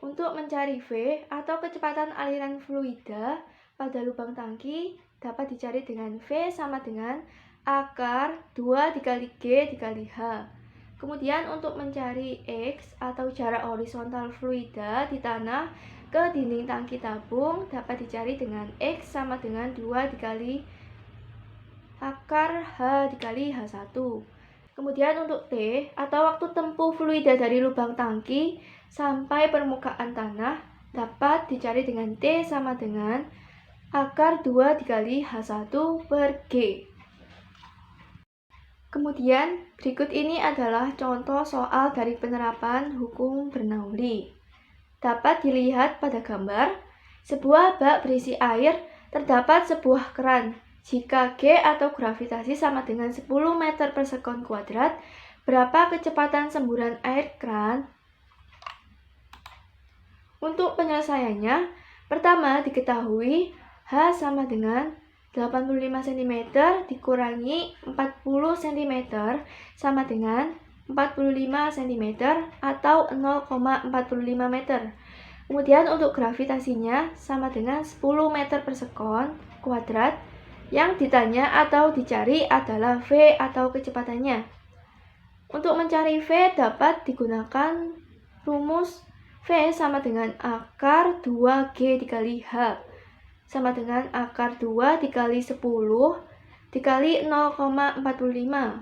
Untuk mencari V atau kecepatan aliran fluida pada lubang tangki dapat dicari dengan V sama dengan akar 2 dikali G dikali H. Kemudian untuk mencari X atau jarak horizontal fluida di tanah ke dinding tangki tabung dapat dicari dengan X sama dengan 2 dikali akar H dikali H1. Kemudian untuk T atau waktu tempuh fluida dari lubang tangki sampai permukaan tanah dapat dicari dengan T sama dengan akar 2 dikali H1 per G. Kemudian berikut ini adalah contoh soal dari penerapan hukum Bernoulli. Dapat dilihat pada gambar, sebuah bak berisi air terdapat sebuah keran. Jika G atau gravitasi sama dengan 10 meter per sekon kuadrat, berapa kecepatan semburan air keran? Untuk penyelesaiannya, pertama diketahui H sama dengan 85 cm dikurangi 40 cm sama dengan 45 cm atau 0,45 meter. Kemudian untuk gravitasinya sama dengan 10 meter per sekon kuadrat. Yang ditanya atau dicari adalah V atau kecepatannya. Untuk mencari V dapat digunakan rumus V sama dengan akar 2G dikali H sama dengan akar 2 dikali 10 dikali 0,45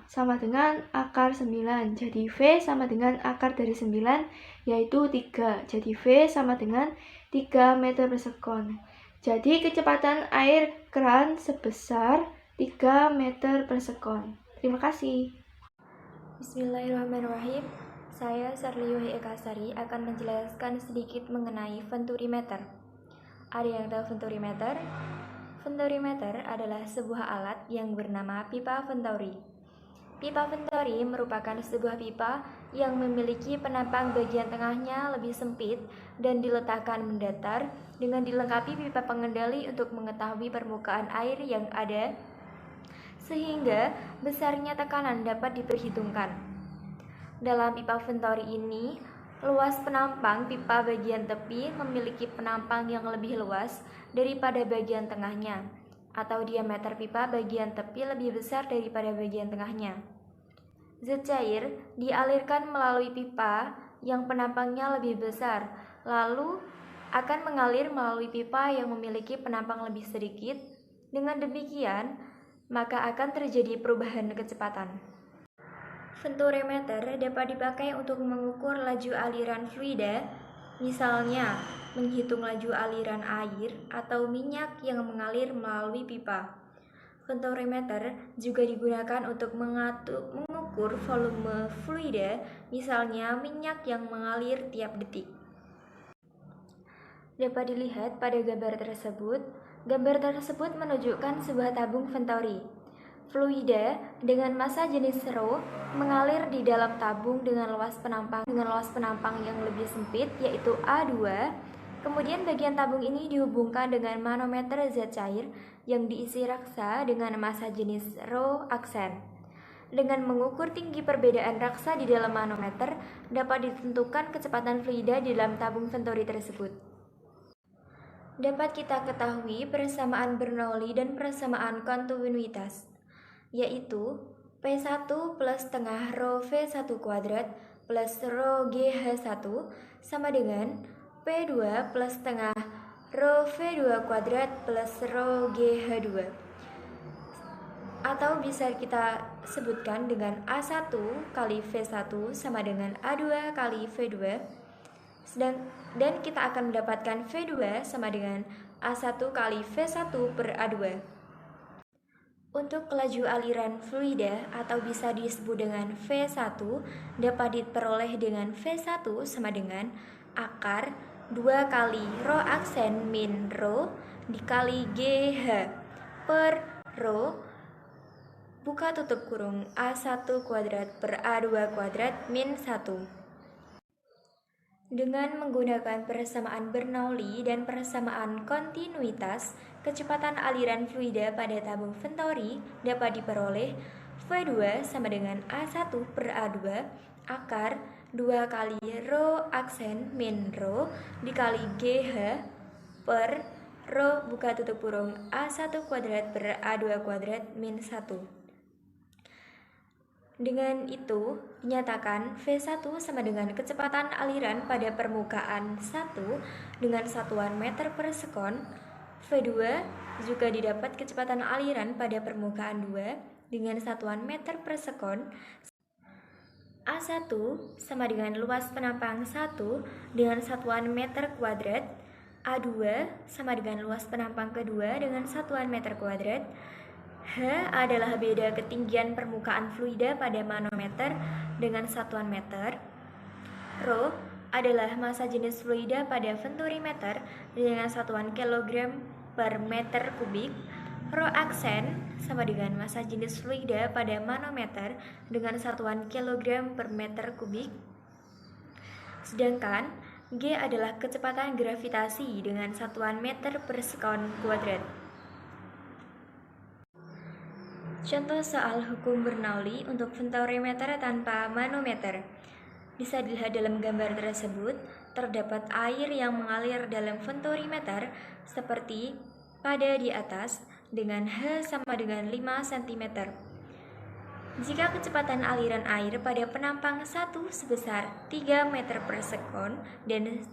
sama dengan akar 9. Jadi V sama dengan akar dari 9 yaitu 3. Jadi V sama dengan 3 meter per sekon. Jadi kecepatan air keran sebesar 3 meter per sekon. Terima kasih. Bismillahirrahmanirrahim. Saya Sarliuhi Ekasari akan menjelaskan sedikit mengenai venturimeter. Ada yang tahu venturimeter? Venturimeter adalah sebuah alat yang bernama pipa venturi. Pipa venturi merupakan sebuah pipa yang memiliki penampang bagian tengahnya lebih sempit dan diletakkan mendatar dengan dilengkapi pipa pengendali untuk mengetahui permukaan air yang ada sehingga besarnya tekanan dapat diperhitungkan. Dalam pipa venturi ini, luas penampang pipa bagian tepi memiliki penampang yang lebih luas daripada bagian tengahnya, atau diameter pipa bagian tepi lebih besar daripada bagian tengahnya. Zat cair dialirkan melalui pipa yang penampangnya lebih besar, lalu akan mengalir melalui pipa yang memiliki penampang lebih sedikit. Dengan demikian, maka akan terjadi perubahan kecepatan. Venturimeter dapat dipakai untuk mengukur laju aliran fluida, misalnya menghitung laju aliran air atau minyak yang mengalir melalui pipa. Venturimeter juga digunakan untuk mengukur volume fluida, misalnya minyak yang mengalir tiap detik. Dapat dilihat pada gambar tersebut Gambar tersebut menunjukkan sebuah tabung Venturi. Fluida dengan massa jenis rho mengalir di dalam tabung dengan luas penampang yang lebih sempit, yaitu A2. Kemudian bagian tabung ini dihubungkan dengan manometer zat cair yang diisi raksa dengan massa jenis rho aksen. Dengan mengukur tinggi perbedaan raksa di dalam manometer, dapat ditentukan kecepatan fluida di dalam tabung Venturi tersebut. Dapat kita ketahui persamaan Bernoulli dan persamaan kontinuitas, yaitu P1 plus setengah rho V1 kuadrat plus rho GH1 sama dengan P2 plus setengah rho V2 kuadrat plus rho GH2. Atau bisa kita sebutkan dengan A1 kali V1 sama dengan A2 kali V2. Dan kita akan mendapatkan V2 sama dengan A1 kali V1 per A2. Untuk laju aliran fluida atau bisa disebut dengan V1 dapat diperoleh dengan V1 sama dengan akar 2 kali rho aksen min rho dikali GH per rho buka tutup kurung A1 kuadrat per A2 kuadrat min 1. Dengan menggunakan persamaan Bernoulli dan persamaan kontinuitas, kecepatan aliran fluida pada tabung Venturi dapat diperoleh V2 sama dengan A1 per A2 akar 2 kali rho aksen min rho dikali GH per rho buka tutup kurung A1 kuadrat per A2 kuadrat min 1. Dengan itu, dinyatakan V1 sama dengan kecepatan aliran pada permukaan 1 dengan satuan meter per sekon. V2 juga didapat kecepatan aliran pada permukaan 2 dengan satuan meter per sekon. A1 sama dengan luas penampang 1 dengan satuan meter kuadrat. A2 sama dengan luas penampang kedua dengan satuan meter kuadrat. H adalah beda ketinggian permukaan fluida pada manometer dengan satuan meter. Rho adalah massa jenis fluida pada venturimeter dengan satuan kilogram per meter kubik. Rho aksen sama dengan massa jenis fluida pada manometer dengan satuan kilogram per meter kubik. Sedangkan G adalah kecepatan gravitasi dengan satuan meter per sekon kuadrat. Contoh soal hukum Bernoulli untuk venturimeter tanpa manometer. Bisa dilihat dalam gambar tersebut, terdapat air yang mengalir dalam venturimeter seperti pada di atas dengan H sama dengan 5 cm. Jika kecepatan aliran air pada penampang 1 sebesar 3 meter per sekon dan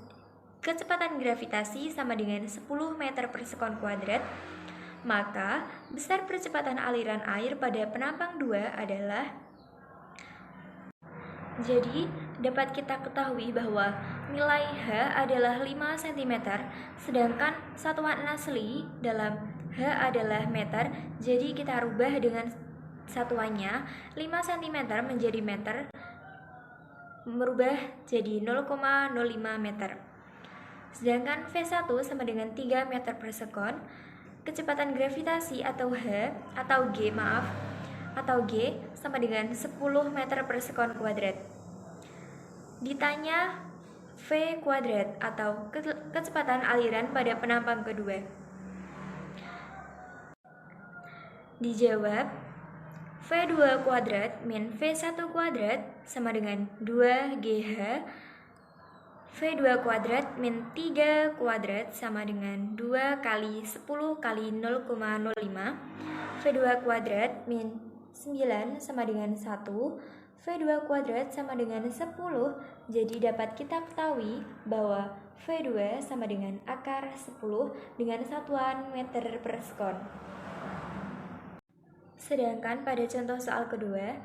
kecepatan gravitasi sama dengan 10 meter per sekon kuadrat, maka besar percepatan aliran air pada penampang 2 adalah. Jadi, dapat kita ketahui bahwa nilai H adalah 5 cm, sedangkan satuan asli dalam H adalah meter, jadi kita rubah dengan satuannya 5 cm menjadi meter, merubah jadi 0,05 meter. Sedangkan V1 sama dengan 3 meter per sekon. Kecepatan gravitasi atau G sama dengan 10 meter per sekon kuadrat. Ditanya V kuadrat atau kecepatan aliran pada penampang kedua. Dijawab V2 kuadrat min V1 kuadrat sama dengan 2GH. V2 kuadrat min 3 kuadrat sama dengan 2 kali 10 kali 0,05. V2 kuadrat min 9 sama dengan 1. V2 kuadrat sama dengan 10. Jadi dapat kita ketahui bahwa V2 sama dengan akar 10 dengan satuan meter per sekon. Sedangkan pada contoh soal kedua,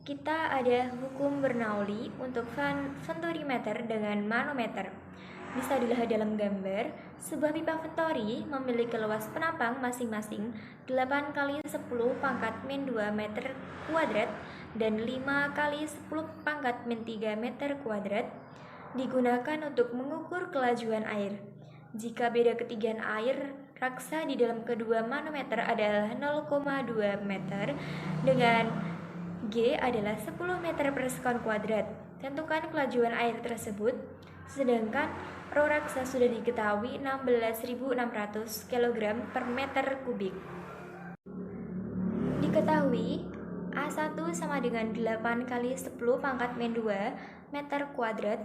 kita ada hukum Bernoulli untuk venturimeter dengan manometer. Bisa dilihat dalam gambar, sebuah pipa venturi memiliki luas penampang masing-masing 8 kali 10 pangkat min 2 meter kuadrat dan 5 kali 10 pangkat min 3 meter kuadrat, digunakan untuk mengukur kelajuan air. Jika beda ketinggian air raksa di dalam kedua manometer adalah 0,2 meter dengan G adalah 10 meter per sekon kuadrat. Tentukan kelajuan air tersebut, sedangkan rho raksa sudah diketahui 16.600 kg per meter kubik. Diketahui A1 sama dengan 8 kali 10 pangkat min 2 meter kuadrat,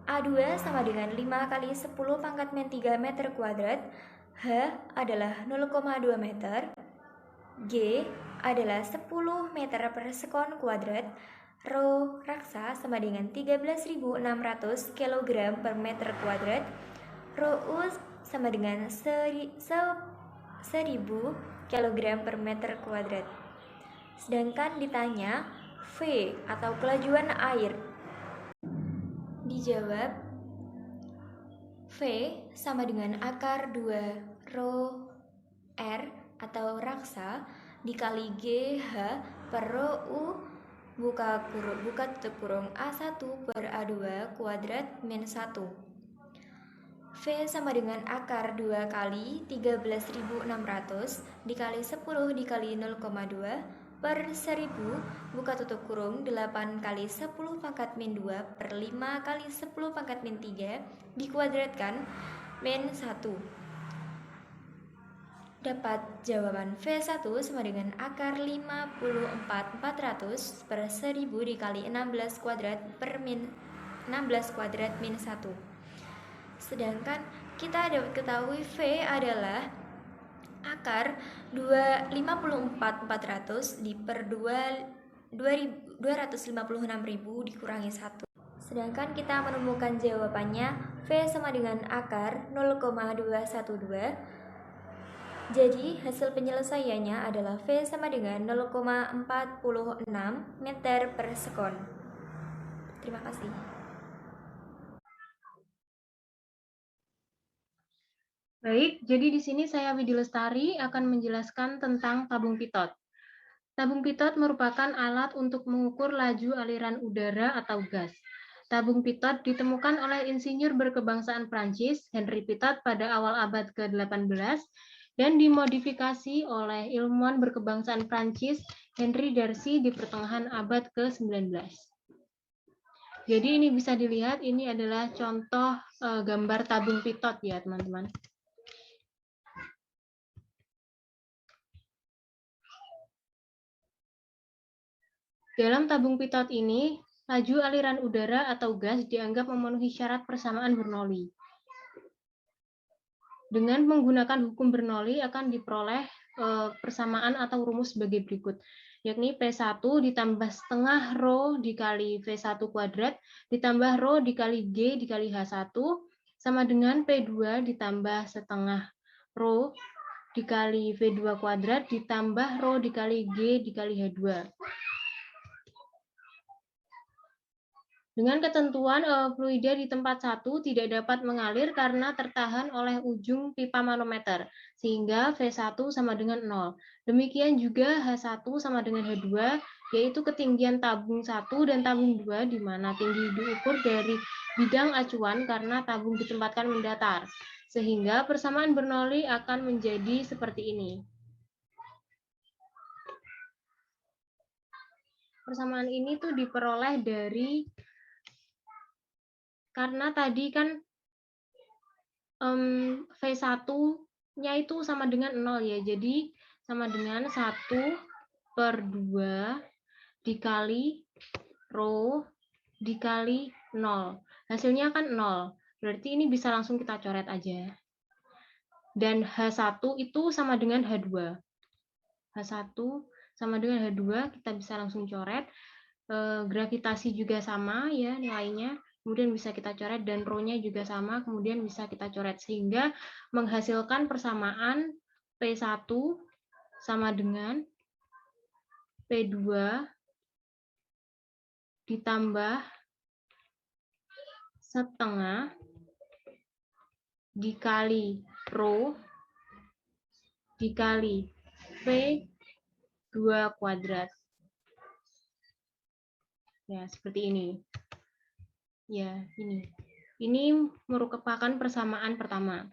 A2 sama dengan 5 kali 10 pangkat min 3 meter kuadrat, H adalah 0,2 meter, G adalah 10 meter per sekon kuadrat, rho raksa sama dengan 13.600 kg per meter kuadrat, rho U sama dengan 1.000 kg per meter kuadrat. Sedangkan ditanya V atau kelajuan air. Dijawab V sama dengan akar 2 rho R atau raksa dikali GH per rho U buka tutup kurung A1 per A2 kuadrat min 1. V sama dengan akar 2 kali 13.600 dikali 10 dikali 0,2 per 1000 buka tutup kurung 8 kali 10 pangkat min 2 per 5 kali 10 pangkat min 3 dikuadratkan min 1. Dapat jawaban V1 sama dengan akar 54.400 per 1000 dikali 16 kuadrat per min 16 kuadrat min 1. Sedangkan kita dapat ketahui V adalah akar 54.400 per 256.000 dikurangi 1. Sedangkan kita menemukan jawabannya V sama dengan akar 0,212. Jadi hasil penyelesaiannya adalah V sama dengan 0,46 meter per sekon. Terima kasih. Baik, jadi di sini saya Widi Lestari akan menjelaskan tentang tabung pitot. Tabung pitot merupakan alat untuk mengukur laju aliran udara atau gas. Tabung pitot ditemukan oleh insinyur berkebangsaan Prancis, Henri Pitot, pada awal abad ke-18 dan dimodifikasi oleh ilmuwan berkebangsaan Prancis, Henri Darcy, di pertengahan abad ke-19. Jadi ini bisa dilihat, ini adalah contoh gambar tabung pitot ya teman-teman. Dalam tabung pitot ini, laju aliran udara atau gas dianggap memenuhi syarat persamaan Bernoulli. Dengan menggunakan hukum Bernoulli akan diperoleh persamaan atau rumus sebagai berikut, yakni P1 ditambah setengah rho dikali V1 kuadrat ditambah rho dikali G dikali H1 sama dengan P2 ditambah setengah rho dikali V2 kuadrat ditambah rho dikali G dikali H2. Dengan ketentuan fluida di tempat 1 tidak dapat mengalir karena tertahan oleh ujung pipa manometer, sehingga V1 sama dengan 0. Demikian juga H1 sama dengan H2, yaitu ketinggian tabung 1 dan tabung 2, di mana tinggi diukur dari bidang acuan karena tabung ditempatkan mendatar. Sehingga persamaan Bernoulli akan menjadi seperti ini. Persamaan ini tuh diperoleh dari karena tadi kan V1-nya itu sama dengan 0 ya. Jadi sama dengan 1/2 dikali rho dikali 0. Hasilnya kan 0. Berarti ini bisa langsung kita coret aja. Dan H1 itu sama dengan H2. H1 sama dengan H2, kita bisa langsung coret. Gravitasi juga sama ya nilainya. Kemudian bisa kita coret dan rho-nya juga sama, kemudian bisa kita coret sehingga menghasilkan persamaan P1 sama dengan P2 ditambah setengah dikali rho dikali P2 kuadrat. Ya, seperti ini. Ya, ini. Ini merupakan persamaan pertama.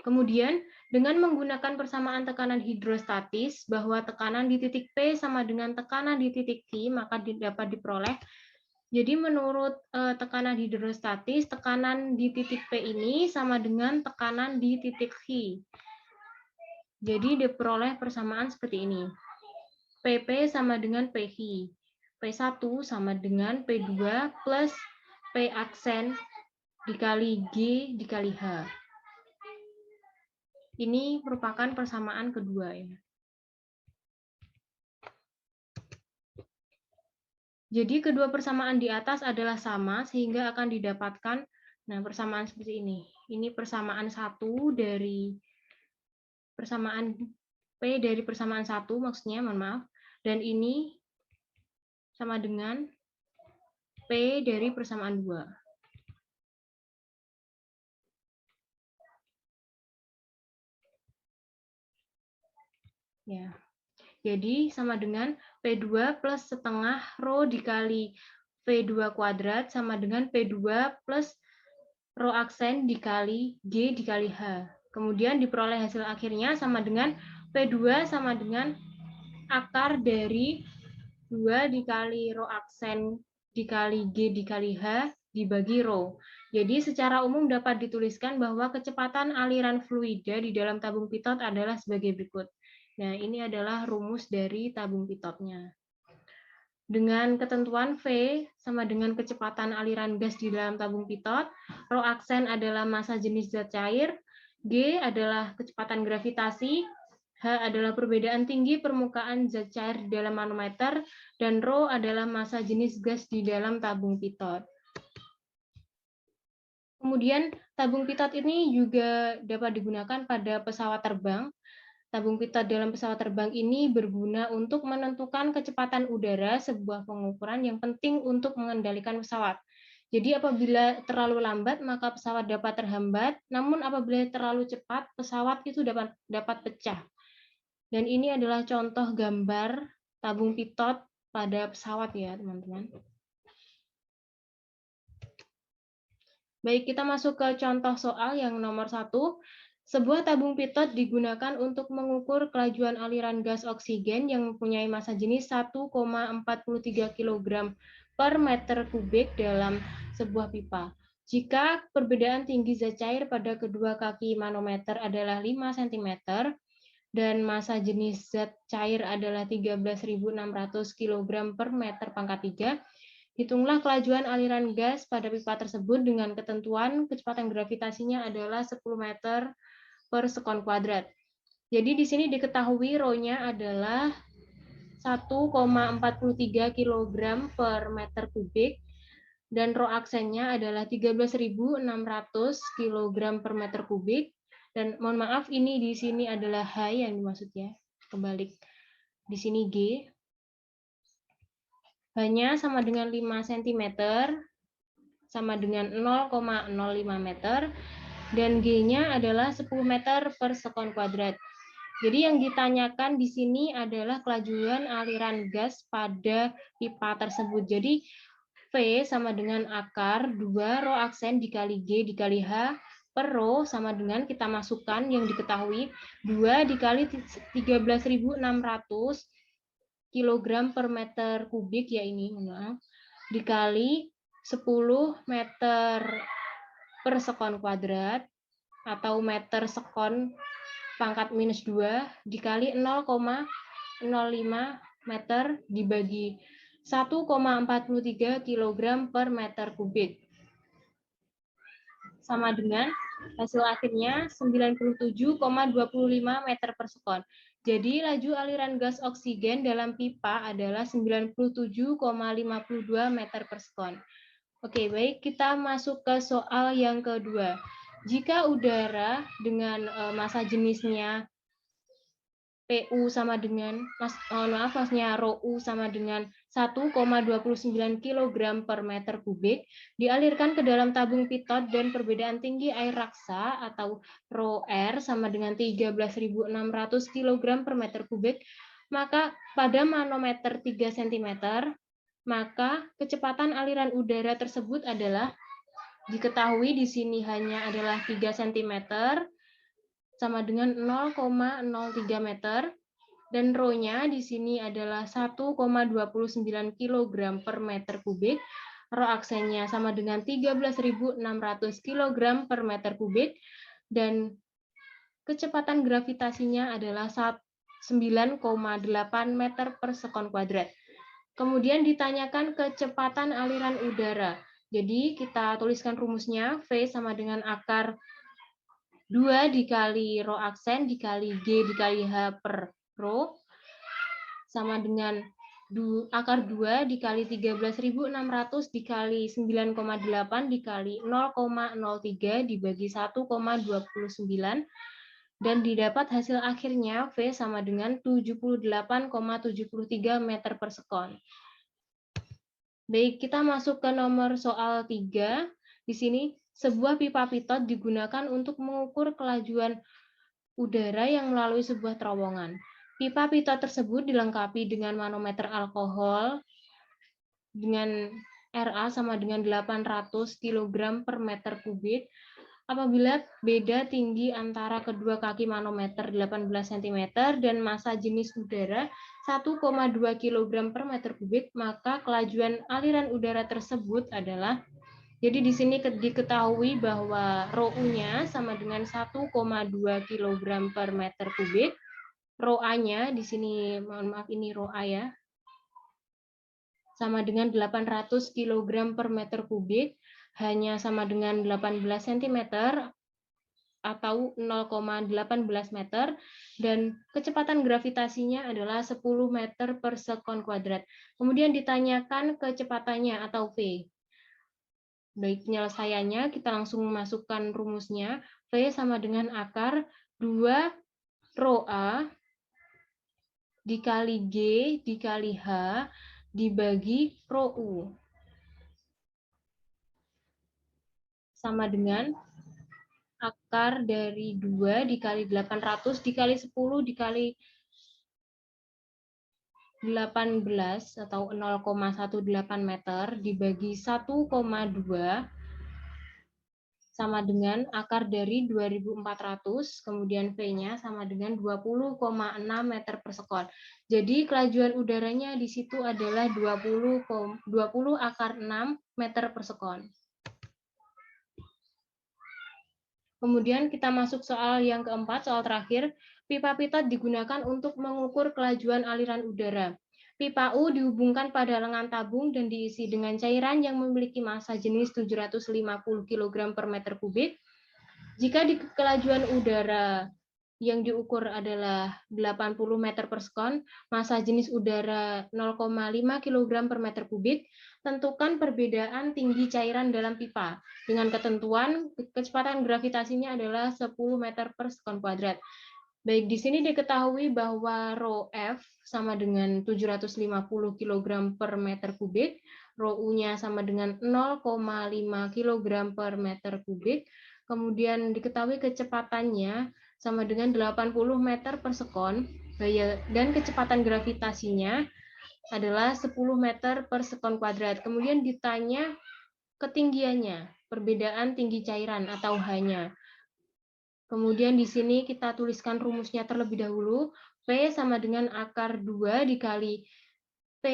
Kemudian, dengan menggunakan persamaan tekanan hidrostatis, bahwa tekanan di titik P sama dengan tekanan di titik Q, maka dapat diperoleh. Jadi menurut tekanan hidrostatis, tekanan di titik P ini sama dengan tekanan di titik Q. Jadi diperoleh persamaan seperti ini. PP sama dengan PQ. P1 sama dengan P2 plus P aksen dikali G dikali H. Ini merupakan persamaan kedua ya. Jadi kedua persamaan di atas adalah sama sehingga akan didapatkan persamaan seperti ini. Ini persamaan 1 dari persamaan P dari persamaan 1 maksudnya, mohon maaf. Dan ini sama dengan P dari persamaan 2. Ya. Jadi sama dengan P2 plus setengah rho dikali V2 kuadrat sama dengan P2 plus rho aksen dikali G dikali H. Kemudian diperoleh hasil akhirnya sama dengan P2 sama dengan akar dari 2 dikali rho aksen dikali G dikali H dibagi rho. Jadi secara umum dapat dituliskan bahwa kecepatan aliran fluida di dalam tabung pitot adalah sebagai berikut. Nah, ini adalah rumus dari tabung pitotnya. Dengan ketentuan V sama dengan kecepatan aliran gas di dalam tabung pitot, rho aksen adalah massa jenis zat cair, G adalah kecepatan gravitasi, H adalah perbedaan tinggi permukaan zat cair di dalam manometer, dan rho adalah massa jenis gas di dalam tabung pitot. Kemudian tabung pitot ini juga dapat digunakan pada pesawat terbang. Tabung pitot dalam pesawat terbang ini berguna untuk menentukan kecepatan udara, sebuah pengukuran yang penting untuk mengendalikan pesawat. Jadi apabila terlalu lambat, maka pesawat dapat terhambat, namun apabila terlalu cepat, pesawat itu dapat pecah. Dan ini adalah contoh gambar tabung pitot pada pesawat ya, teman-teman. Baik, kita masuk ke contoh soal yang nomor 1. Sebuah tabung pitot digunakan untuk mengukur kelajuan aliran gas oksigen yang mempunyai massa jenis 1,43 kg per meter kubik dalam sebuah pipa. Jika perbedaan tinggi zat cair pada kedua kaki manometer adalah 5 cm dan massa jenis zat cair adalah 13.600 kg per meter pangkat 3, hitunglah kelajuan aliran gas pada pipa tersebut dengan ketentuan kecepatan gravitasinya adalah 10 meter per sekon kuadrat. Jadi di sini diketahui rho-nya adalah 1,43 kg per meter kubik dan rho aksennya adalah 13.600 kg per meter kubik. Dan mohon maaf, ini di sini adalah H yang dimaksud ya. Kebalik. Di sini G. H-nya sama dengan 5 cm, sama dengan 0,05 meter, dan G-nya adalah 10 meter per sekon kuadrat. Jadi yang ditanyakan di sini adalah kelajuan aliran gas pada pipa tersebut. Jadi V sama dengan akar 2 rho aksen dikali G dikali H per rho sama dengan kita masukkan yang diketahui 2 dikali 13.600 kg per meter kubik ya ini, maaf, dikali 10 meter per sekon kuadrat atau meter sekon pangkat minus 2 dikali 0,05 meter dibagi 1,43 kg per meter kubik. Sama dengan hasil akhirnya 97,25 meter per sekon. Jadi laju aliran gas oksigen dalam pipa adalah 97,52 meter per sekon. Oke, baik, kita masuk ke soal yang kedua. Jika udara dengan massa jenisnya PU sama dengan, maksudnya ρU sama dengan 1,29 kg per meter kubik, dialirkan ke dalam tabung pitot dan perbedaan tinggi air raksa atau ρR sama dengan 13.600 kg per meter kubik, maka pada manometer 3 cm, maka kecepatan aliran udara tersebut adalah, diketahui di sini hanya adalah 3 cm, sama dengan 0,03 meter, dan rho-nya di sini adalah 1,29 kg per meter kubik. Rho aksennya sama dengan 13.600 kg per meter kubik, dan kecepatan gravitasinya adalah 9,8 meter per sekon kuadrat. Kemudian ditanyakan kecepatan aliran udara. Jadi kita tuliskan rumusnya, V sama dengan akar 2 dikali rho aksen dikali G dikali H per rho, sama dengan akar 2 dikali 13.600 dikali 9,8 dikali 0,03 dibagi 1,29, dan didapat hasil akhirnya V sama dengan 78,73 meter per sekon. Baik, kita masuk ke nomor soal 3. Di sini, sebuah pipa pitot digunakan untuk mengukur kelajuan udara yang melalui sebuah terowongan. Pipa pitot tersebut dilengkapi dengan manometer alkohol dengan Ra sama dengan 800 kg per meter kubik. Apabila beda tinggi antara kedua kaki manometer 18 cm dan massa jenis udara 1,2 kg per meter kubik, maka kelajuan aliran udara tersebut adalah, jadi di sini diketahui bahwa rho U-nya sama dengan 1,2 kg per meter kubik, rho A-nya di sini, mohon maaf ini rho A ya, sama dengan 800 kg per meter kubik, hanya sama dengan 18 cm atau 0,18 meter, dan kecepatan gravitasinya adalah 10 meter per sekon kuadrat. Kemudian ditanyakan kecepatannya atau V. Baik, penyelesaiannya kita langsung masukkan rumusnya. V sama dengan akar 2 rho A dikali G dikali H dibagi rho U. Sama dengan akar dari 2 dikali 800 dikali 10 dikali 18 atau 0,18 meter dibagi 1,2 sama dengan akar dari 2400, kemudian V-nya sama dengan 20,6 meter per sekon. Jadi kelajuan udaranya di situ adalah 20 akar 6 meter per sekon. Kemudian kita masuk soal yang keempat, soal terakhir. Pipa pitot digunakan untuk mengukur kelajuan aliran udara. Pipa U dihubungkan pada lengan tabung dan diisi dengan cairan yang memiliki massa jenis 750 kg per meter kubik. Jika di kelajuan udara yang diukur adalah 80 meter per sekon, massa jenis udara 0,5 kg per meter kubik, tentukan perbedaan tinggi cairan dalam pipa. Dengan ketentuan, kecepatan gravitasinya adalah 10 meter per sekon kuadrat. Baik, di sini diketahui bahwa rho F sama dengan 750 kg per meter kubik, rho U-nya sama dengan 0,5 kg per meter kubik, kemudian diketahui kecepatannya sama dengan 80 meter per sekon, dan kecepatan gravitasinya adalah 10 meter per sekon kuadrat. Kemudian ditanya ketinggiannya, perbedaan tinggi cairan atau H-nya. Kemudian di sini kita tuliskan rumusnya terlebih dahulu. P sama dengan akar 2 dikali V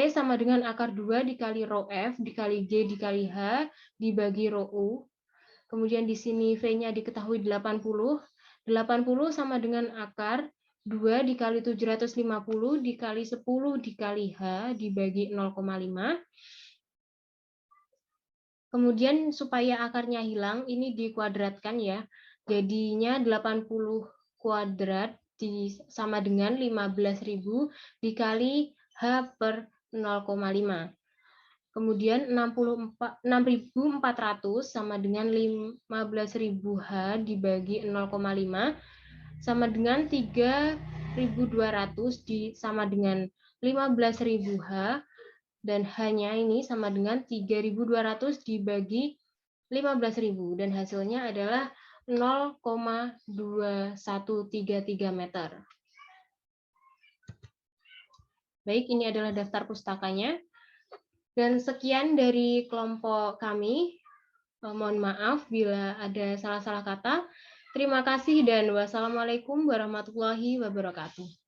sama dengan akar 2 dikali rho F dikali G dikali H dibagi rho U. Kemudian di sini V-nya diketahui 80. 80 sama dengan akar 2 dikali 750 dikali 10 dikali H dibagi 0,5. Kemudian supaya akarnya hilang, ini dikuadratkan ya. Jadinya 80 kuadrat sama dengan 15.000 dikali H per 0,5. Kemudian 6.400 sama dengan 15.000 H dibagi 0,5 sama dengan 3.200 sama dengan 15.000 H, dan H-nya ini sama dengan 3.200 dibagi 15.000, dan hasilnya adalah 0,2133 meter. Baik, ini adalah daftar pustakanya. Dan sekian dari kelompok kami. Mohon maaf bila ada salah-salah kata. Terima kasih dan wassalamualaikum warahmatullahi wabarakatuh.